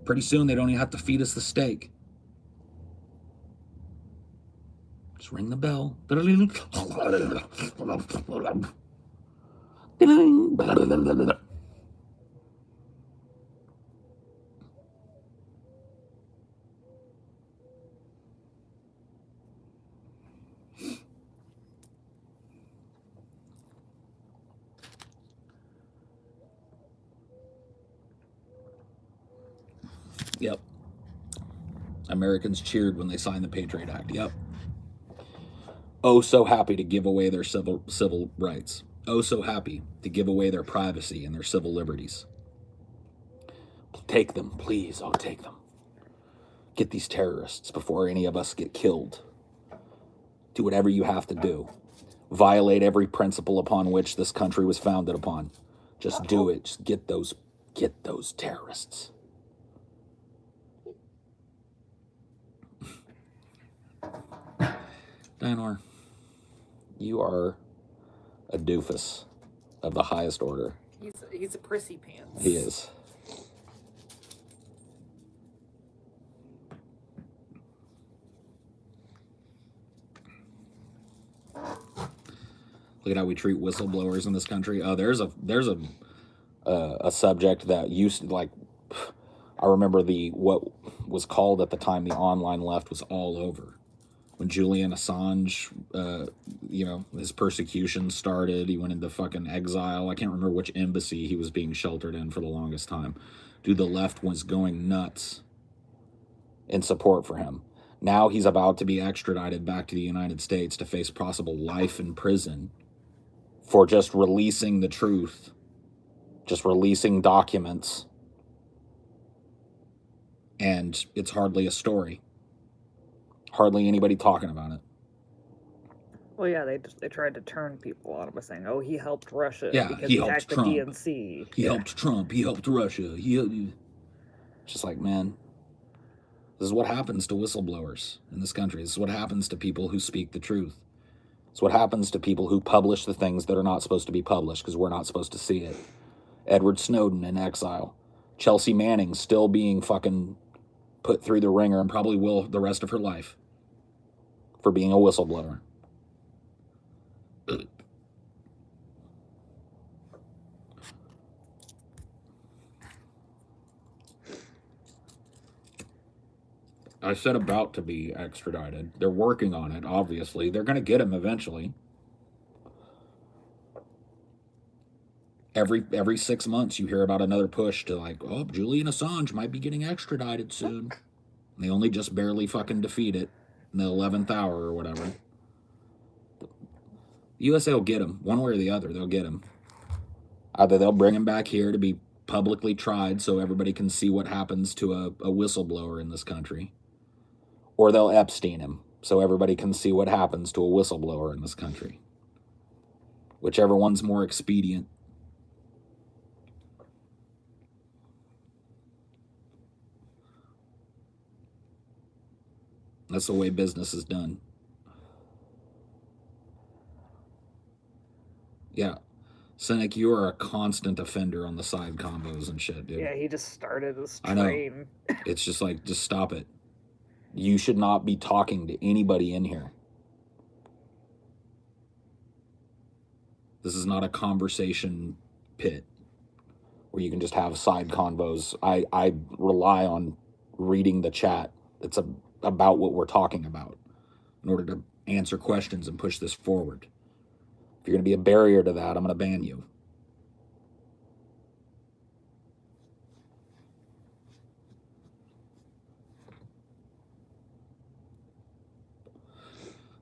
Pretty soon they don't even have to feed us the steak. Just ring the bell. Yep. Americans cheered when they signed the Patriot Act. Yep. Oh, so happy to give away their civil rights. Oh, so happy to give away their privacy and their civil liberties. Take them, please. Oh, take them. Get these terrorists before any of us get killed. Do whatever you have to do. Violate every principle upon which this country was founded upon. Just do it. Just get those terrorists. Dianor, you are a doofus of the highest order. He's a prissy pants. He is. Look at how we treat whistleblowers in this country. Oh, there's a subject that used to, like, I remember what was called at the time the online left was all over. When Julian Assange, his persecution started, he went into fucking exile. I can't remember which embassy he was being sheltered in for the longest time. Dude, the left was going nuts in support for him. Now he's about to be extradited back to the United States to face possible life in prison for just releasing the truth, just releasing documents. And it's hardly a story. Hardly anybody talking about it. Well, yeah, they tried to turn people on him by saying, "Oh, he helped Russia because he he helped hacked Trump. the DNC. He helped Trump. He helped Russia. Just like, man, this is what happens to whistleblowers in this country. This is what happens to people who speak the truth. It's what happens to people who publish the things that are not supposed to be published because we're not supposed to see it. Edward Snowden in exile. Chelsea Manning still being fucking put through the ringer and probably will the rest of her life for being a whistleblower. I said about to be extradited. They're working on it, obviously. They're going to get him eventually. Every 6 months you hear about another push to, like, oh, Julian Assange might be getting extradited soon. And they only just barely fucking defeat it in the 11th hour or whatever. The USA will get him. One way or the other, they'll get him. Either they'll bring him back here to be publicly tried so everybody can see what happens to a whistleblower in this country. Or they'll Epstein him so everybody can see what happens to a whistleblower in this country. Whichever one's more expedient. That's the way business is done. Yeah. Cynic, you are a constant offender on the side combos and shit, dude. Yeah, he just started this I know. train. It's just like, just stop it. You should not be talking to anybody in here. This is not a conversation pit where you can just have side convos. I rely on reading the chat. It's about what we're talking about in order to answer questions and push this forward. If you're going to be a barrier to that, I'm going to ban you.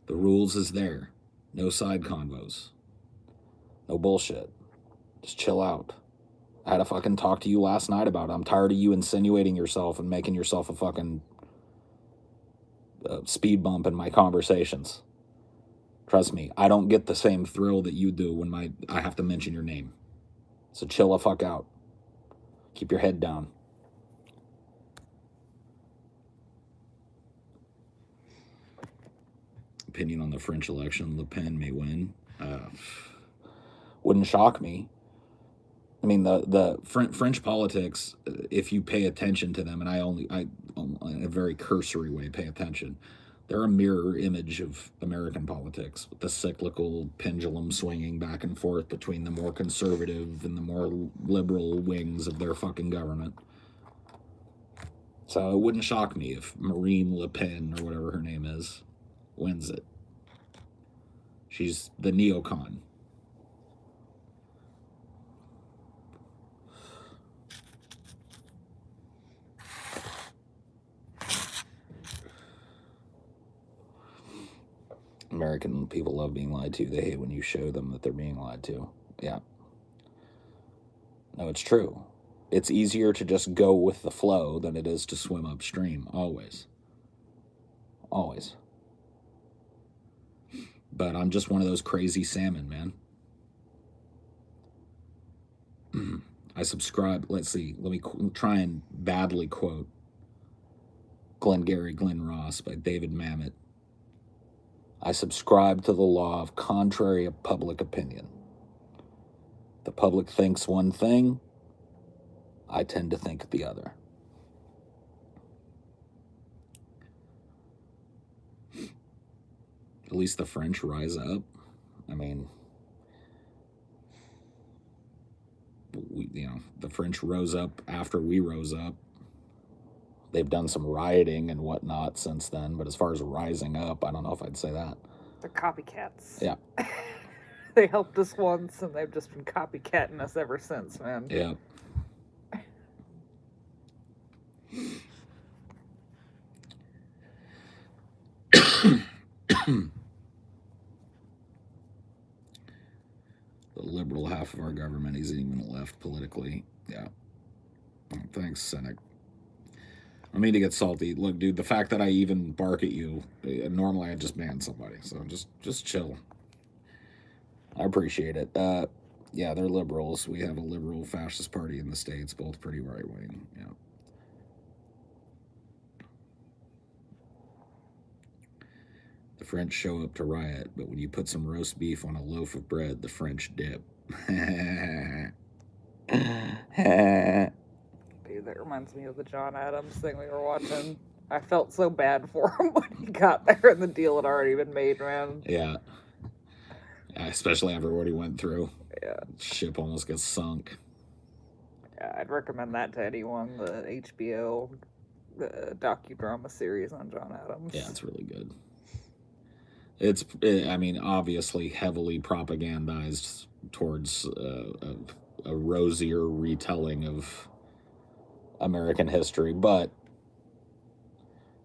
The rules is there. No side convos. No bullshit. Just chill out. I had to fucking talk to you last night about it. I'm tired of you insinuating yourself and making yourself a fucking speed bump in my conversations. Trust me, I don't get the same thrill that you do when I have to mention your name. So chill the fuck out. Keep your head down. Opinion on the French election, Le Pen may win. Wouldn't shock me. I mean, the French politics, if you pay attention to them, and I in a very cursory way pay attention, They're a mirror image of American politics, with the cyclical pendulum swinging back and forth between the more conservative and the more liberal wings of their fucking government. So it wouldn't shock me if Marine Le Pen, or whatever her name is, wins it. She's the neocon. American people love being lied to. They hate when you show them that they're being lied to. Yeah. No, it's true. It's easier to just go with the flow than it is to swim upstream. Always. Always. But I'm just one of those crazy salmon, man. I subscribe. Let's see. Let me try and badly quote Glengarry Glen Ross by David Mamet. I subscribe to the law of contrary public opinion. The public thinks one thing, I tend to think the other. At least the French rise up. I mean, the French rose up after we rose up. They've done some rioting and whatnot since then, but as far as rising up, I don't know if I'd say that. They're copycats. Yeah. They helped us once, and they've just been copycatting us ever since, man. Yeah. The liberal half of our government isn't even left politically. Yeah. Thanks, Cynic. I mean to get salty. Look, dude, the fact that I even bark at you, normally I just ban somebody. So just chill. I appreciate it. Yeah, they're liberals. We have a liberal fascist party in the States, both pretty right-wing. Yeah. The French show up to riot, but when you put some roast beef on a loaf of bread, the French dip. Dude, that reminds me of the John Adams thing we were watching. I felt so bad for him when he got there and the deal had already been made, man. Yeah. Especially after what he went through. Yeah. Ship almost gets sunk. Yeah, I'd recommend that to anyone, the HBO docudrama series on John Adams. Yeah, it's really good. I mean, obviously heavily propagandized towards a rosier retelling of American history, but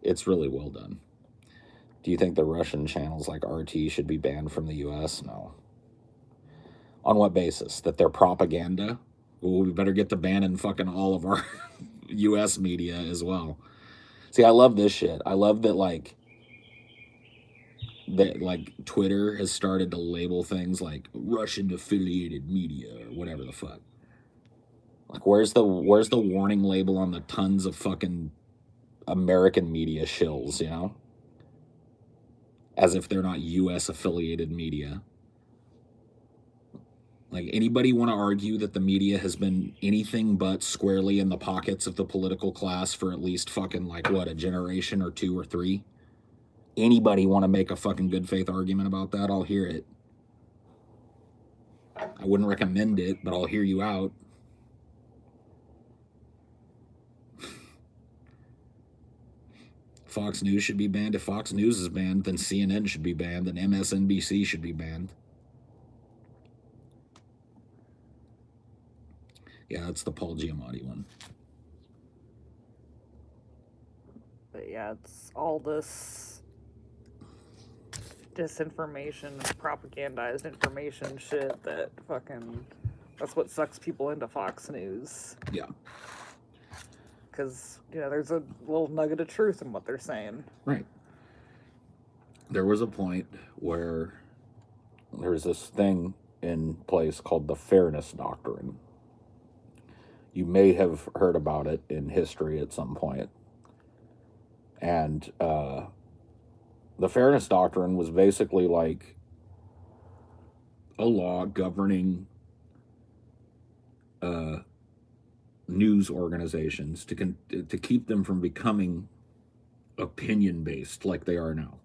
it's really well done. Do you think the Russian channels like RT should be banned from the U.S.? No. On what basis? That they're propaganda? Well, we better get to banning fucking all of our U.S. media as well. See, I love this shit. I love that, like Twitter has started to label things like Russian affiliated media or whatever the fuck. Like, where's the warning label on the tons of fucking American media shills, you know? As if they're not U.S. affiliated media. Like, anybody want to argue that the media has been anything but squarely in the pockets of the political class for at least fucking, like, what, a generation or two or three? Anybody want to make a fucking good faith argument about that? I'll hear it. I wouldn't recommend it, but I'll hear you out. Fox News should be banned. If Fox News is banned, then CNN should be banned, and MSNBC should be banned. Yeah, that's the Paul Giamatti one. But yeah, it's all this disinformation, propagandized information shit that fucking, that's what sucks people into Fox News. Yeah. Because, you know, there's a little nugget of truth in what they're saying. Right. There was a point where there was this thing in place called the Fairness Doctrine. You may have heard about it in history at some point. And the Fairness Doctrine was basically like a law governing news organizations to keep them from becoming opinion-based like they are now.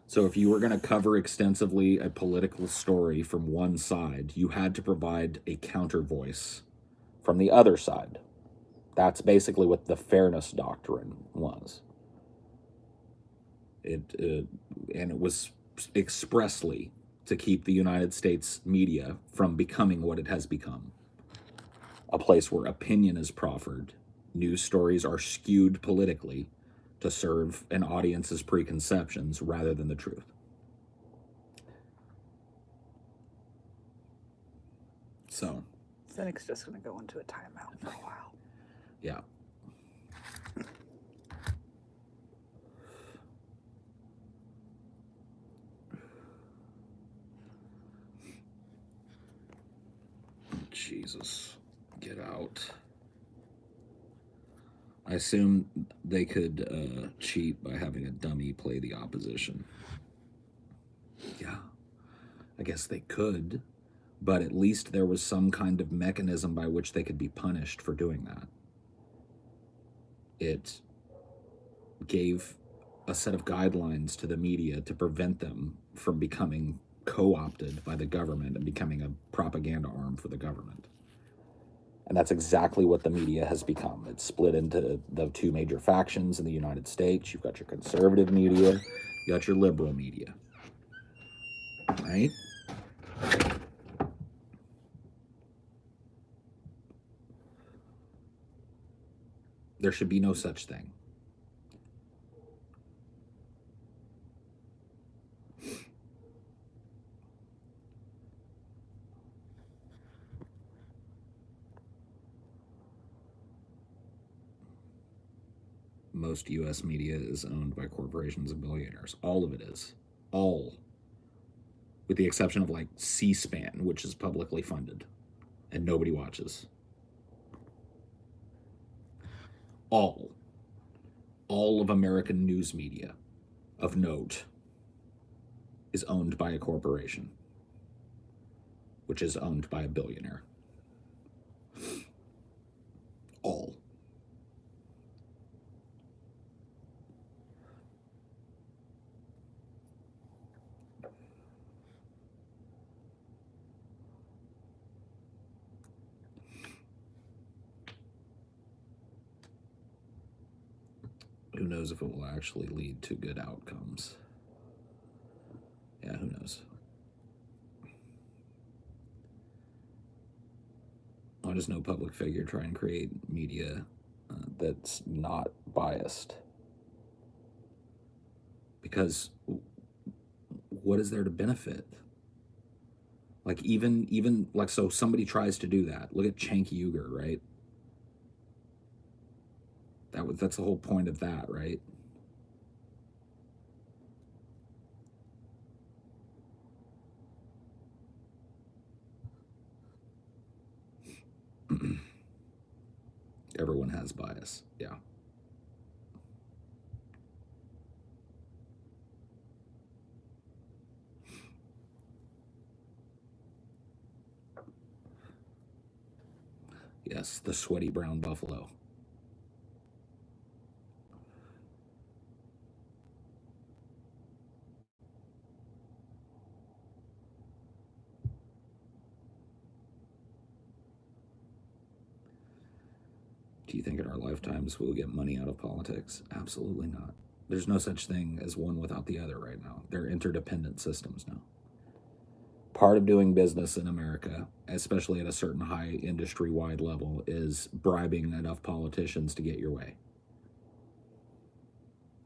So if you were going to cover extensively a political story from one side, you had to provide a counter voice from the other side. That's basically what the fairness doctrine was. And it was expressly to keep the United States media from becoming what it has become. A place where opinion is proffered, news stories are skewed politically to serve an audience's preconceptions rather than the truth. So, Cynic's just going to go into a timeout for a while. Yeah. Jesus. Get out. I assume they could cheat by having a dummy play the opposition. Yeah. I guess they could, but at least there was some kind of mechanism by which they could be punished for doing that. It gave a set of guidelines to the media to prevent them from becoming co-opted by the government and becoming a propaganda arm for the government. And that's exactly what the media has become. It's split into the two major factions in the United States. You've got your conservative media, you got your liberal media. Right? There should be no such thing. Most U.S. media is owned by corporations and billionaires. All of it is. All. With the exception of like C-SPAN, which is publicly funded and nobody watches. All of American news media of note is owned by a corporation, which is owned by a billionaire. All. Who knows if it will actually lead to good outcomes? Yeah, who knows? Why does no public figure try and create media that's not biased? Because what is there to benefit? Like even like, so somebody tries to do that. Look at Cenk Uygur, right? That's the whole point of that, right? Everyone has bias. Yeah. Yes, the sweaty brown buffalo. Do you think in our lifetimes we'll get money out of politics? Absolutely not. There's no such thing as one without the other right now. They're interdependent systems now. Part of doing business in America, especially at a certain high industry-wide level, is bribing enough politicians to get your way.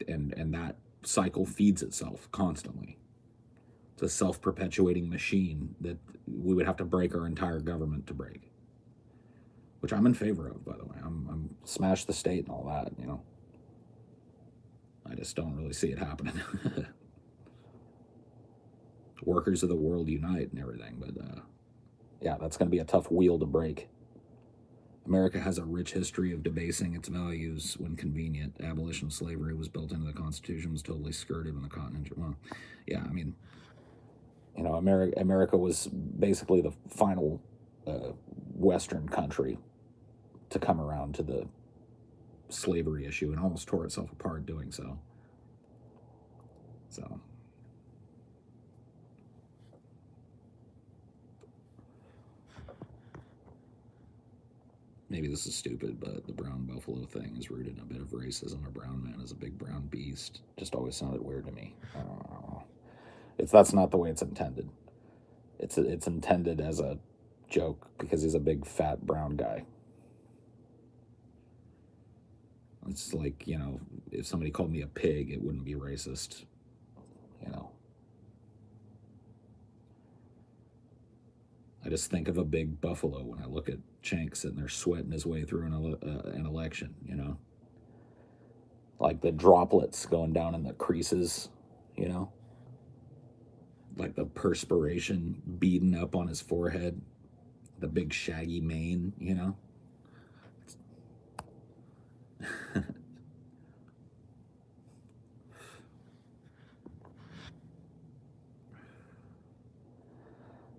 And that cycle feeds itself constantly. It's a self-perpetuating machine that we would have to break our entire government to break. Which I'm in favor of, by the way. I'm smash the state and all that, you know. I just don't really see it happening. Workers of the world unite and everything, but yeah, that's going to be a tough wheel to break. America has a rich history of debasing its values when convenient. Abolition of slavery was built into the Constitution, was totally skirted when the continent. Well, yeah, I mean, you know, America was basically the final Western country to come around to the slavery issue and almost tore itself apart doing so. So maybe this is stupid, but the brown buffalo thing is rooted in a bit of racism. A brown man is a big brown beast. Just always sounded weird to me. I don't know. That's not the way it's intended. It's intended as a joke because he's a big fat brown guy. It's like, if somebody called me a pig, it wouldn't be racist. I just think of a big buffalo when I look at Cenk sitting there sweating his way through an election, Like the droplets going down in the creases, Like the perspiration beading up on his forehead, the big shaggy mane,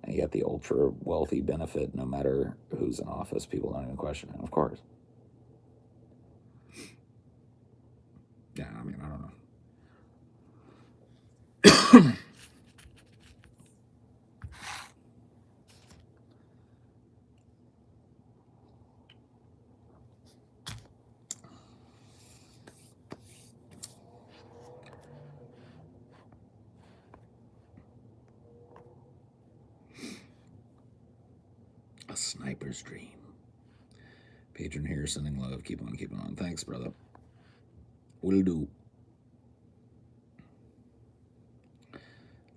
And you get the ultra wealthy benefit no matter who's in office. People don't even question it, of course. Yeah, I mean, I don't know. A sniper's dream. Patron here sending love. Keep on keeping on. Thanks, brother. Will do.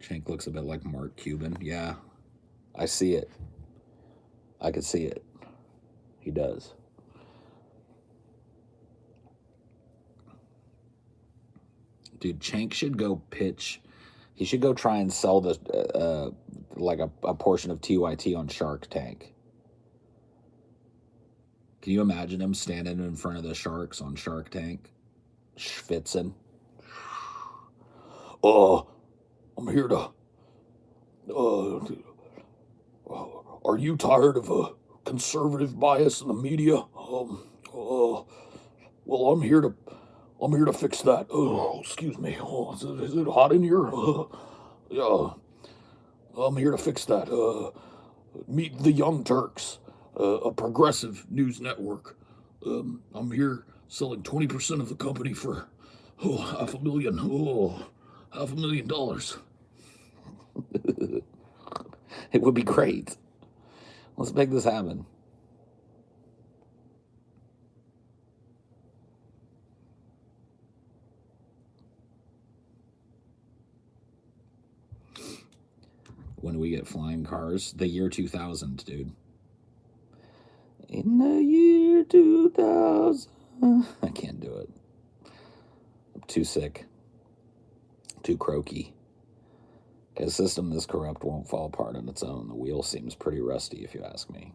Cenk looks a bit like Mark Cuban. Yeah, I see it. I can see it. He does. Dude, Cenk should go pitch. He should go try and sell the like a portion of TYT on Shark Tank. Can you imagine him standing in front of the sharks on Shark Tank? Schwitzing. I'm here to. Are you tired of a conservative bias in the media? Well, I'm here to fix that. Oh, excuse me. Oh, is it hot in here? Yeah. I'm here to fix that. Meet the Young Turks, a progressive news network. I'm here selling 20% of the company for $500,000. $500,000. It would be great. Let's make this happen. When do we get flying cars? The year 2000, dude. In the year 2000. I can't do it. I'm too sick. Too croaky. A system this corrupt won't fall apart on its own. The wheel seems pretty rusty, if you ask me.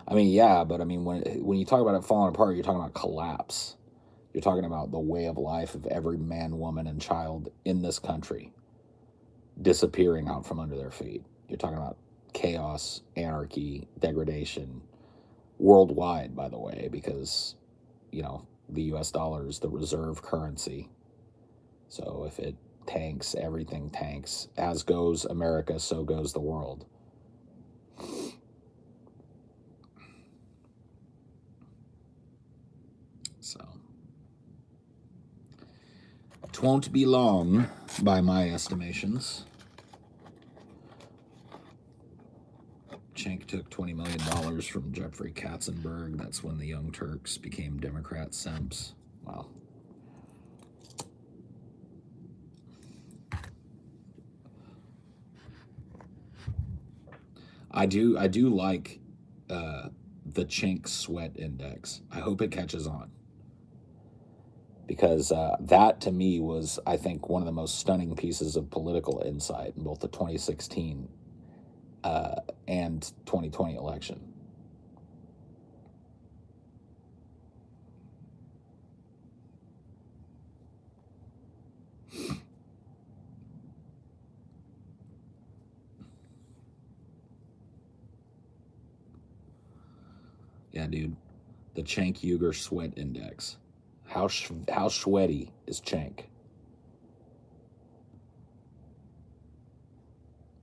I mean, yeah, but I mean, when you talk about it falling apart, you're talking about collapse. You're talking about the way of life of every man, woman, and child in this country disappearing out from under their feet. You're talking about chaos, anarchy, degradation, worldwide, by the way, because, the US dollar is the reserve currency. So if it tanks, everything tanks. As goes America, so goes the world. So it won't be long, by my estimations. Cenk took $20 million from Jeffrey Katzenberg. That's when the Young Turks became Democrat simps. Wow. I do like the Cenk sweat index. I hope it catches on. Because that, to me, was, I think, one of the most stunning pieces of political insight in both the 2016 and 2020 election. Yeah, dude. The Cenk Uyghur sweat index. How sweaty is Cenk?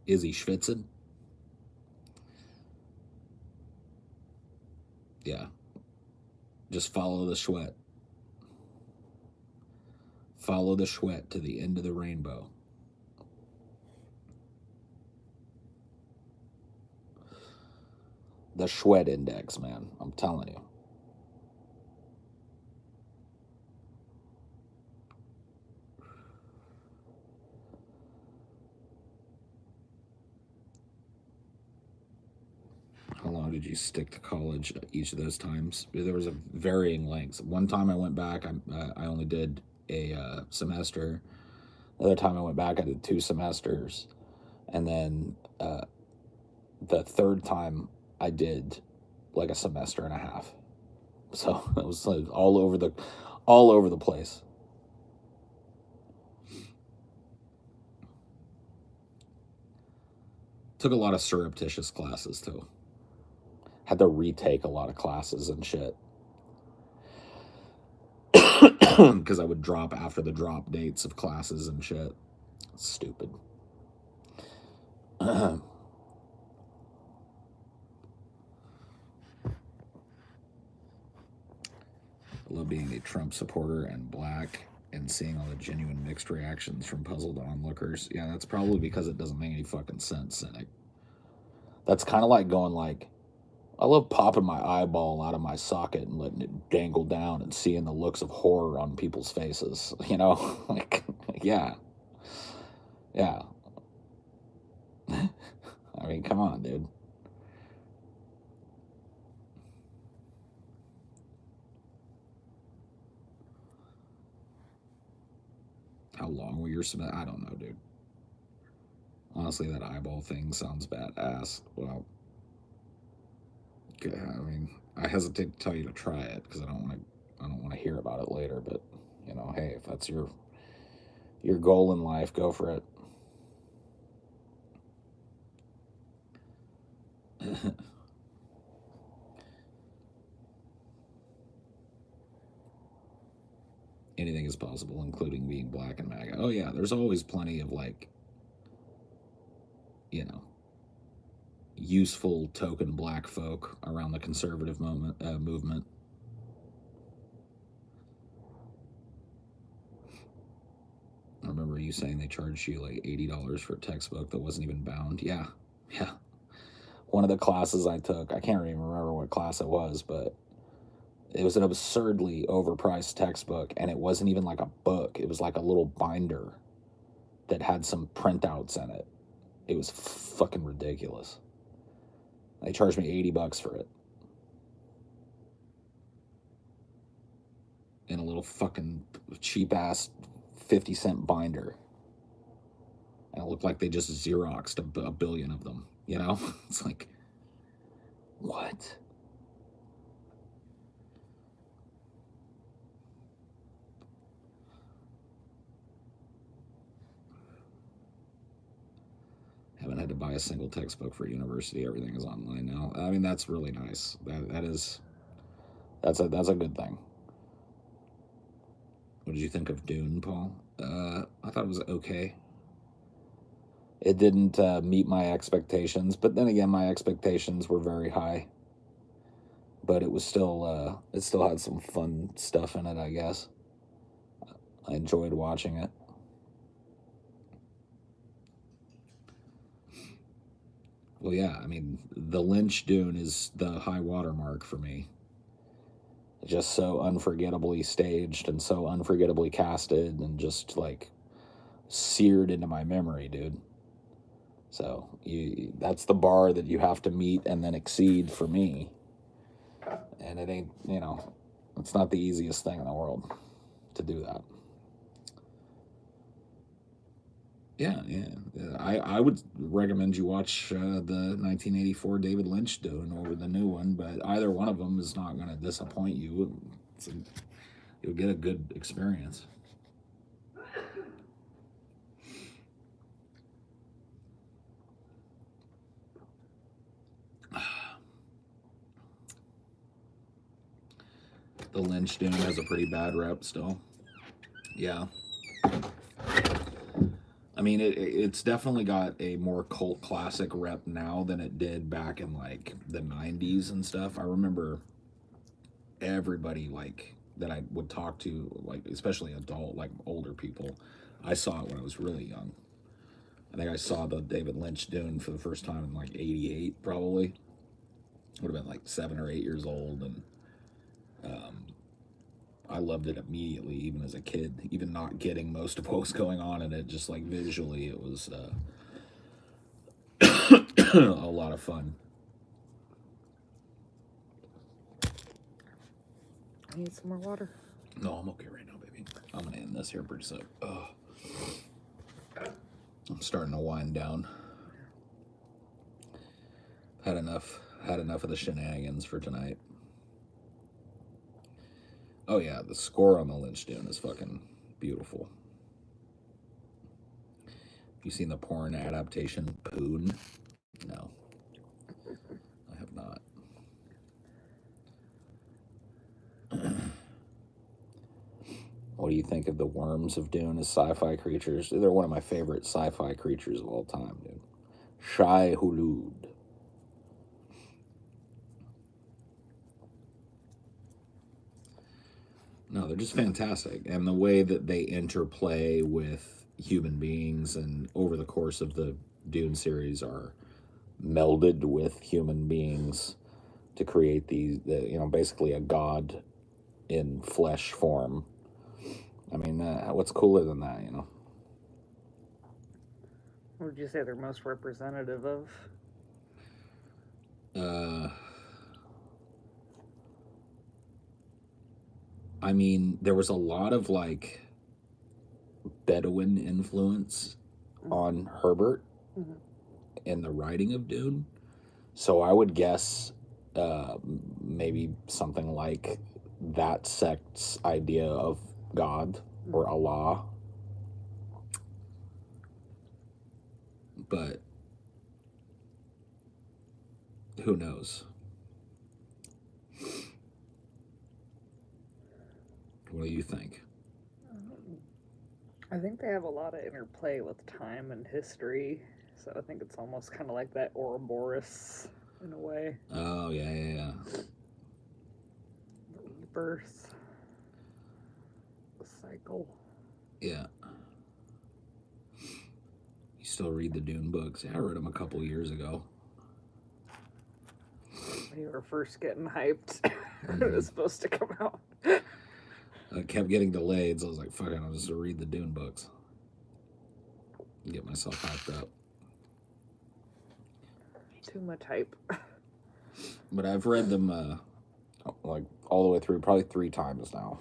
Is he schwitzing? Yeah. Just follow the sweat. Follow the sweat to the end of the rainbow. The sweat index, man. I'm telling you. How long did you stick to college each of those times? There was a varying lengths. One time I went back, I only did a semester. The other time I went back, I did 2 semesters. And then the third time I did like a semester and a half. So it was like all over the place. Took a lot of surreptitious classes too. Had to retake a lot of classes and shit. Because I would drop after the drop dates of classes and shit. Stupid. I love being a Trump supporter and black and seeing all the genuine mixed reactions from puzzled onlookers. Yeah, that's probably because it doesn't make any fucking sense, cynic. That's kind of like going like, I love popping my eyeball out of my socket and letting it dangle down and seeing the looks of horror on people's faces. You know, like, yeah, yeah. I mean, come on, dude. How long were your semester? I don't know, dude. Honestly, that eyeball thing sounds badass. Well, I mean, I hesitate to tell you to try it because I don't want to hear about it later. But you know, hey, if that's your goal in life, go for it. Anything is possible, including being black and MAGA. Oh yeah, there's always plenty of like, you know, useful token black folk around the conservative movement. I remember you saying they charged you like $80 for a textbook that wasn't even bound. Yeah, yeah. One of the classes I took, I can't even remember what class it was, but it was an absurdly overpriced textbook, and it wasn't even like a book. It was like a little binder that had some printouts in it. It was fucking ridiculous. They charged me $80 for it. In a little fucking cheap ass 50-cent binder. And it looked like they just Xeroxed a billion of them. You know? It's like, what? Haven't had to buy a single textbook for university. Everything is online now. I mean, that's really nice. That's a good thing. What did you think of Dune, Paul? I thought it was okay. It didn't meet my expectations, but then again, my expectations were very high. But it was still, it still had some fun stuff in it, I guess. I enjoyed watching it. Well, yeah, I mean, the Lynch Dune is the high watermark for me. Just so unforgettably staged and so unforgettably casted and just like seared into my memory, dude. So that's the bar that you have to meet and then exceed for me. And it ain't, you know, it's not the easiest thing in the world to do that. Yeah, yeah. I would recommend you watch the 1984 David Lynch Dune over the new one, but either one of them is not going to disappoint you. You'll get a good experience. The Lynch Dune has a pretty bad rep still. Yeah. I mean, it's definitely got a more cult classic rep now than it did back in like the 90s and stuff. I remember everybody like that I would talk to, like especially adult, like older people. I saw it when I was really young. I think I saw the David Lynch Dune for the first time in like '88, probably. Would have been like 7 or 8 years old, and I loved it immediately, even as a kid, even not getting most of what was going on in it. Just like visually, it was a lot of fun. I need some more water. No, I'm okay right now, baby. I'm gonna end this here pretty soon. I'm starting to wind down. Had enough. Had enough of the shenanigans for tonight. Oh yeah, the score on the Lynch Dune is fucking beautiful. You seen the porn adaptation Poon? No, I have not. What do you think of the worms of Dune as sci-fi creatures? They're one of my favorite sci-fi creatures of all time, dude. Shai Hulud. No, they're just fantastic. And the way that they interplay with human beings and over the course of the Dune series are melded with human beings to create basically a god in flesh form. I mean, what's cooler than that, What would you say they're most representative of? I mean, there was a lot of like Bedouin influence on Herbert in the writing of Dune. So I would guess maybe something like that sect's idea of God or Allah. But who knows? What do you think? I think they have a lot of interplay with time and history, so I think it's almost kind of like that Ouroboros in a way. Oh, yeah. The rebirth, the cycle. Yeah. You still read the Dune books? Yeah, I read them a couple years ago. When you were first getting hyped, it was supposed to come out. I kept getting delayed, so I was like, fuck it, I'll just read the Dune books. Get myself hyped up. Too much hype. But I've read them like all the way through, probably 3 times now.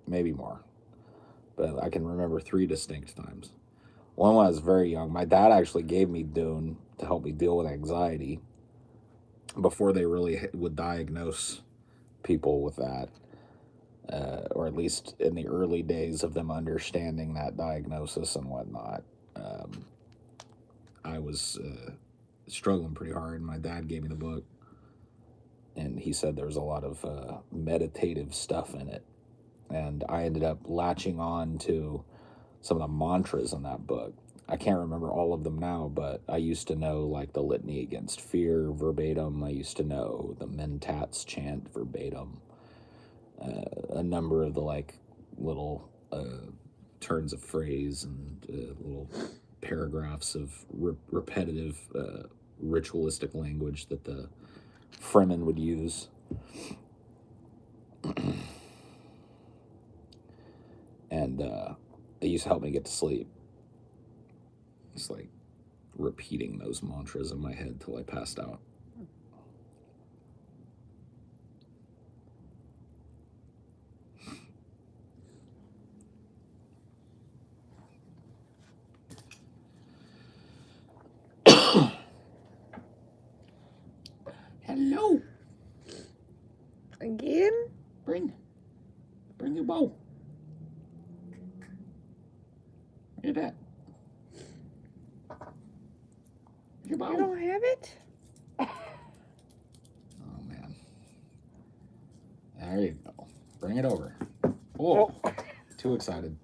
Maybe more. But I can remember 3 distinct times. One when I was very young. My dad actually gave me Dune to help me deal with anxiety before they really would diagnose people with that. Or at least in the early days of them understanding that diagnosis and whatnot. I was struggling pretty hard, and my dad gave me the book, and he said there was a lot of meditative stuff in it, and I ended up latching on to some of the mantras in that book. I can't remember all of them now, but I used to know like the litany against fear verbatim. I used to know the Mentats chant verbatim. A number of the like little turns of phrase and little paragraphs of repetitive ritualistic language that the Fremen would use. And it used to help me get to sleep. It's like repeating those mantras in my head till I passed out. Hello. Again? Bring your bowl. Where's that? Your bowl. You don't have it? Oh man. There you go. Bring it over. Oh, Oh. too excited.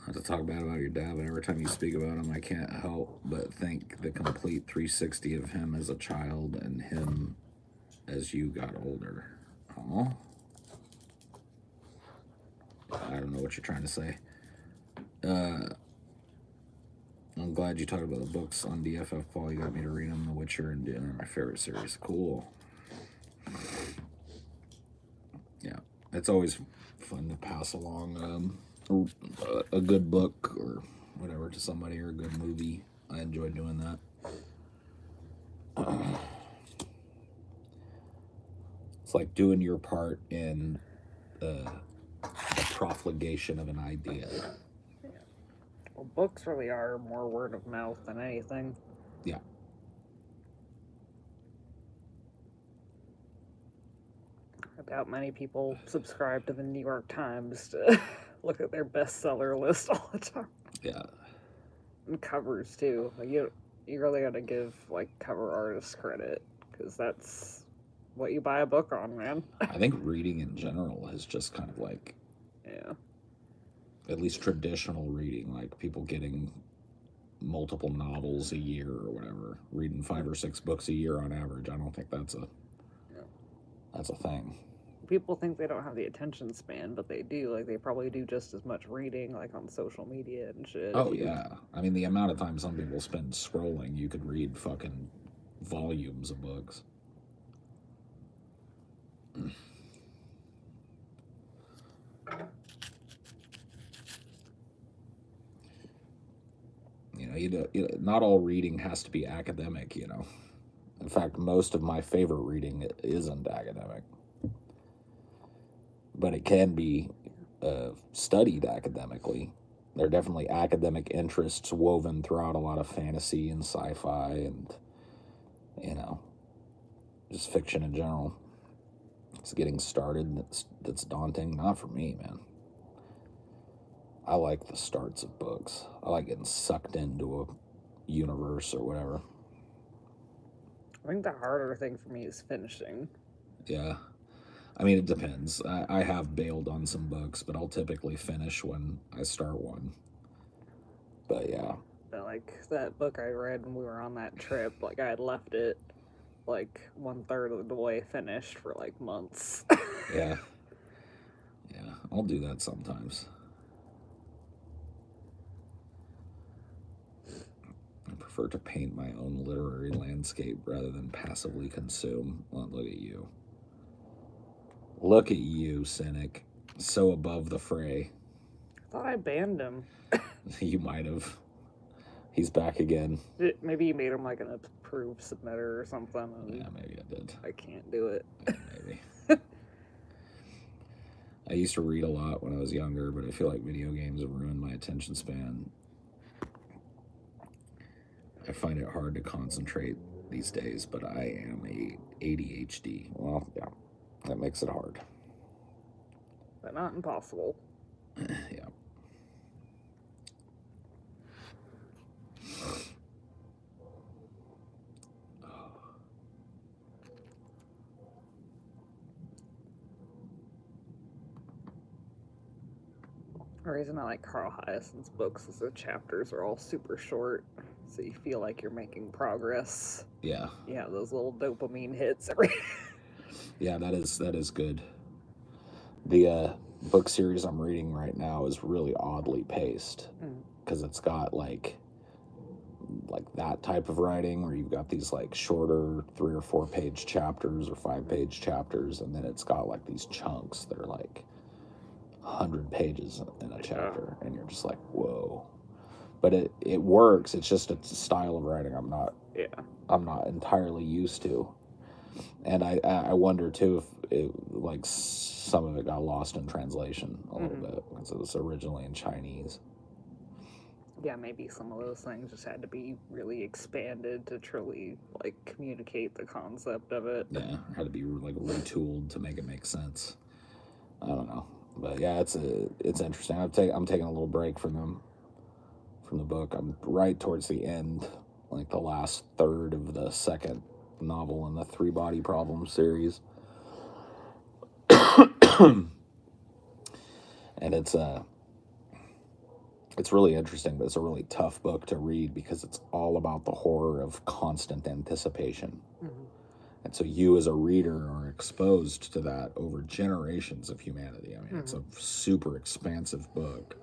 Not to talk bad about your dad, but every time you speak about him, I can't help but think the complete 360 of him as a child and him as you got older. Oh, I don't know what you're trying to say. I'm glad you talked about the books on DFF, Paul. You got me to read them. The Witcher and Dune are my favorite series. Cool. Yeah, it's always fun to pass along a good book or whatever to somebody, or a good movie. I enjoy doing that. It's like doing your part in the profligation of an idea. Well, books really are more word of mouth than anything. Yeah. I doubt many people subscribe to the New York Times to look at their bestseller list all the time. Yeah. And covers too. Like you really got to give like cover artists credit, because that's what you buy a book on, man. I think reading in general is just kind of like, Yeah. at least traditional reading, like people getting multiple novels a year or whatever, reading 5 or 6 books a year on average. I don't think that's a thing. People think they don't have the attention span, but they do. Like, they probably do just as much reading, like on social media and shit. Oh yeah, I mean the amount of time some people spend scrolling, you could read fucking volumes of books. Not all reading has to be academic. In fact, most of my favorite reading isn't academic, but it can be studied academically. There are definitely academic interests woven throughout a lot of fantasy and sci-fi and, just fiction in general. It's getting started. That's daunting. Not for me, man. I like the starts of books. I like getting sucked into a universe or whatever. I think the harder thing for me is finishing. Yeah. I mean, it depends. I have bailed on some books, but I'll typically finish when I start one. But yeah. But like that book I read when we were on that trip, like I had left it like 1/3 of the way finished for like months. Yeah. Yeah. I'll do that sometimes. I prefer to paint my own literary landscape rather than passively consume. Well, look at you. Look at you, cynic. So above the fray. I thought I banned him. You might have. He's back again. Maybe you made him like an approved submitter or something. Yeah, maybe I did. I can't do it. Yeah, maybe. I used to read a lot when I was younger, but I feel like video games have ruined my attention span. I find it hard to concentrate these days, but I am a ADHD. Well, yeah, that makes it hard. But not impossible. Yeah. The reason I like Carl Hyacint's books is the chapters are all super short, so you feel like you're making progress. Yeah. Yeah, those little dopamine hits every. Yeah, that is good. The book series I'm reading right now is really oddly paced because it's got like that type of writing where you've got these like shorter 3 or 4 page chapters or 5 page chapters, and then it's got like these chunks that are like 100 pages in a chapter, and you're just like, whoa. But it works. It's just a style of writing I'm not entirely used to, and I wonder too if like some of it got lost in translation a little bit because it was originally in Chinese. Yeah, maybe some of those things just had to be really expanded to truly like communicate the concept of it. Yeah, had to be like retooled to make it make sense. I don't know, but yeah, it's interesting. I'm taking a little break from them. from the book. I'm right towards the end, like the last third of the second novel in the Three Body Problem series. And it's really interesting, but it's a really tough book to read because it's all about the horror of constant anticipation. Mm-hmm. And so you as a reader are exposed to that over generations of humanity. I mean, it's a super expansive book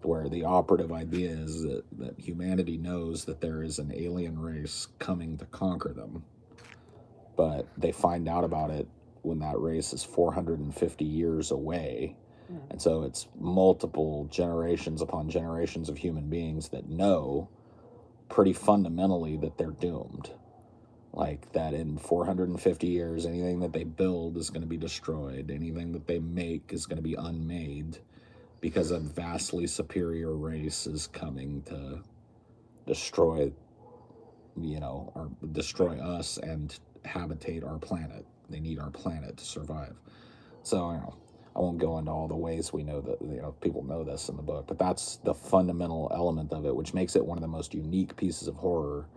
where the operative idea is that humanity knows that there is an alien race coming to conquer them, but they find out about it when that race is 450 years away. And so it's multiple generations upon generations of human beings that know pretty fundamentally that they're doomed. Like that in 450 years, anything that they build is going to be destroyed. Anything that they make is going to be unmade because a vastly superior race is coming to destroy, or destroy us and habitate our planet. They need our planet to survive. So, I won't go into all the ways we know that, people know this in the book, but that's the fundamental element of it, which makes it one of the most unique pieces of horror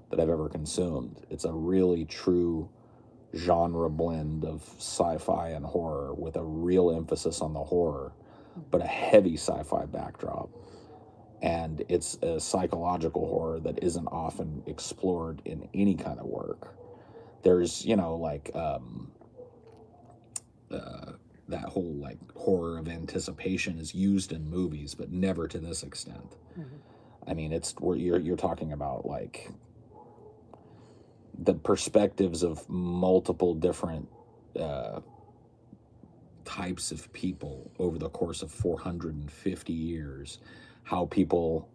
that I've ever consumed. It's a really true genre blend of sci-fi and horror with a real emphasis on the horror, but a heavy sci-fi backdrop. And it's a psychological horror that isn't often explored in any kind of work. There's, that whole like horror of anticipation is used in movies, but never to this extent. I mean, it's where you're talking about like the perspectives of multiple different types of people over the course of 450 years, how people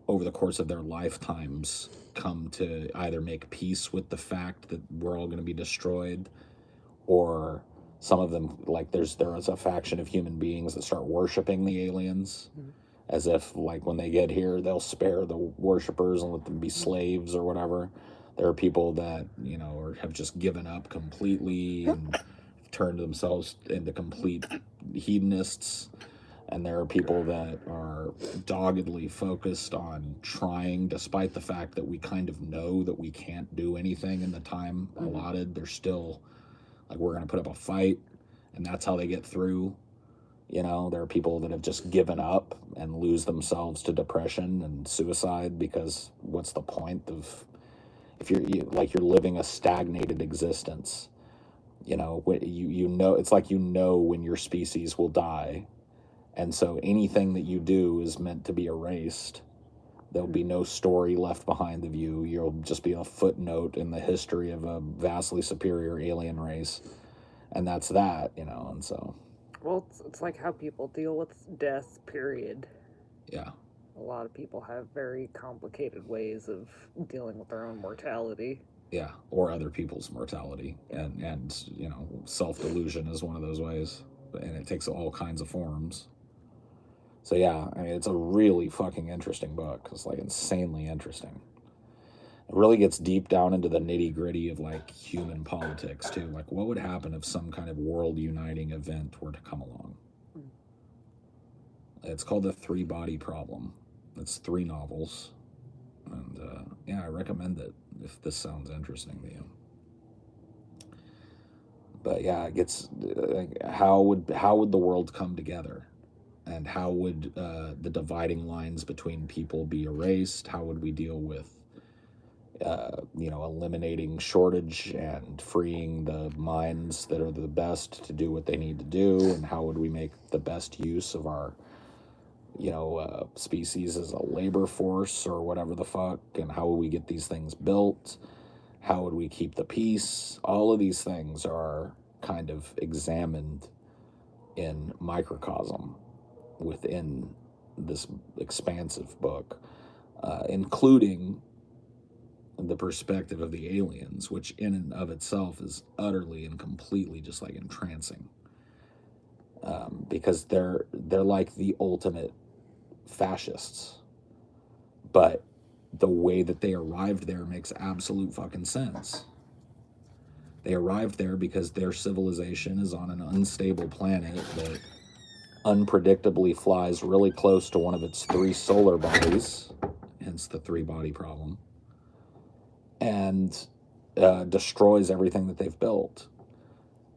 over the course of their lifetimes come to either make peace with the fact that we're all going to be destroyed, or some of them, like there is a faction of human beings that start worshiping the aliens, as if like when they get here they'll spare the worshipers and let them be slaves or whatever. There are people that have just given up completely and turned themselves into complete hedonists, and there are people that are doggedly focused on trying, despite the fact that we kind of know that we can't do anything in the time allotted. They're still like, we're going to put up a fight, and that's how they get through. There are people that have just given up and lose themselves to depression and suicide because what's the point of, if you're living a stagnated existence, it's like when your species will die, and so anything that you do is meant to be erased. There'll be no story left behind of you. You'll just be a footnote in the history of a vastly superior alien race. And that's that, and so... Well, it's like how people deal with death, period. Yeah. A lot of people have very complicated ways of dealing with their own mortality. Yeah, or other people's mortality. And self-delusion is one of those ways. And it takes all kinds of forms. So yeah, I mean, it's a really fucking interesting book. It's like insanely interesting. It really gets deep down into the nitty gritty of like human politics too. Like, what would happen if some kind of world uniting event were to come along? It's called the Three Body Problem. It's 3 novels, and I recommend it if this sounds interesting to you. But yeah, it gets how would the world come together? And how would the dividing lines between people be erased? How would we deal with, eliminating shortage and freeing the minds that are the best to do what they need to do? And how would we make the best use of our, species as a labor force or whatever the fuck? And how would we get these things built? How would we keep the peace? All of these things are kind of examined in microcosm within this expansive book, including the perspective of the aliens, which in and of itself is utterly and completely just like entrancing, because they're like the ultimate fascists, but the way that they arrived there makes absolute fucking sense. They arrived there because their civilization is on an unstable planet that unpredictably flies really close to one of its 3 solar bodies, hence the 3-body problem, and destroys everything that they've built.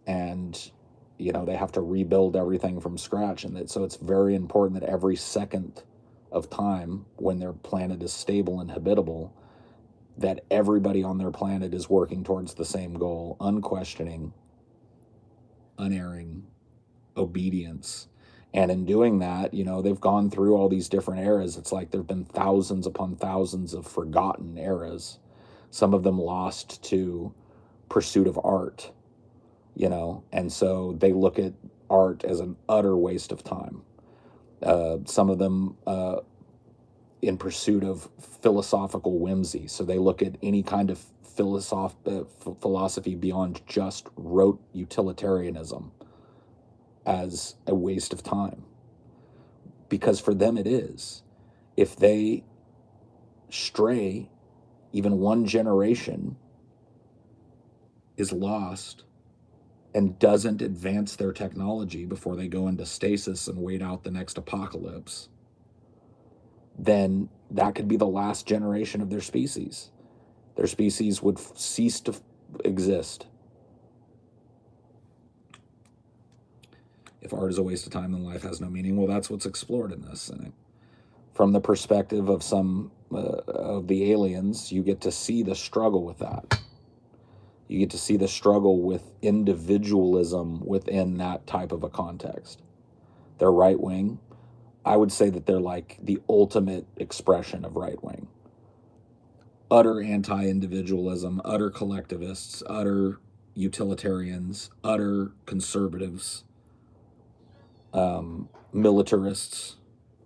And they have to rebuild everything from scratch. And so it's very important that every second of time, when their planet is stable and habitable, that everybody on their planet is working towards the same goal, unquestioning, unerring obedience. And in doing that, they've gone through all these different eras. It's like there have been thousands upon thousands of forgotten eras, some of them lost to pursuit of art, and so they look at art as an utter waste of time. Some of them in pursuit of philosophical whimsy. So they look at any kind of philosophy beyond just rote utilitarianism as a waste of time. Because for them it is. If they stray, even one generation is lost and doesn't advance their technology before they go into stasis and wait out the next apocalypse, then that could be the last generation of their species. Their species would cease to exist. If art is a waste of time, then life has no meaning. Well, that's what's explored in this. And from the perspective of some of the aliens, you get to see the struggle with that. You get to see the struggle with individualism within that type of a context. They're right wing. I would say that they're like the ultimate expression of right wing. Utter anti-individualism, utter collectivists, utter utilitarians, utter conservatives, militarists,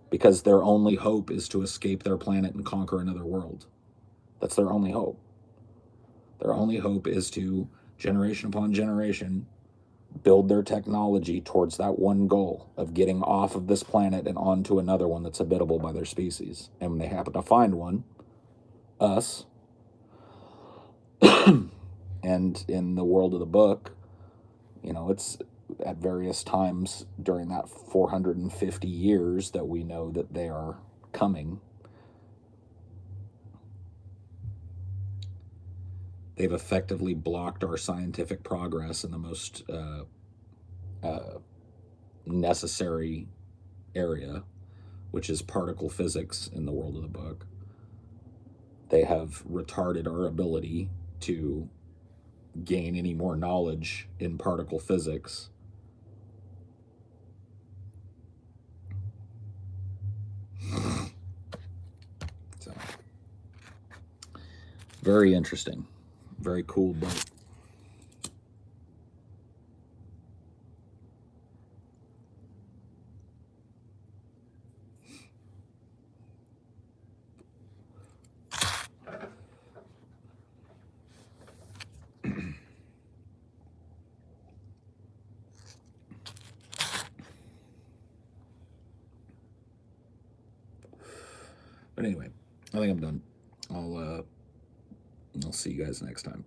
because their only hope is to escape their planet and conquer another world. That's their only hope. Their only hope is to, generation upon generation, build their technology towards that one goal of getting off of this planet and onto another one that's habitable by their species. And when they happen to find one, us, and in the world of the book, it's at various times during that 450 years that we know that they are coming. They've effectively blocked our scientific progress in the most necessary area, which is particle physics in the world of the book. They have retarded our ability to gain any more knowledge in particle physics. So, very interesting. Very cool book. But anyway, I think I'm done. I'll see you guys next time.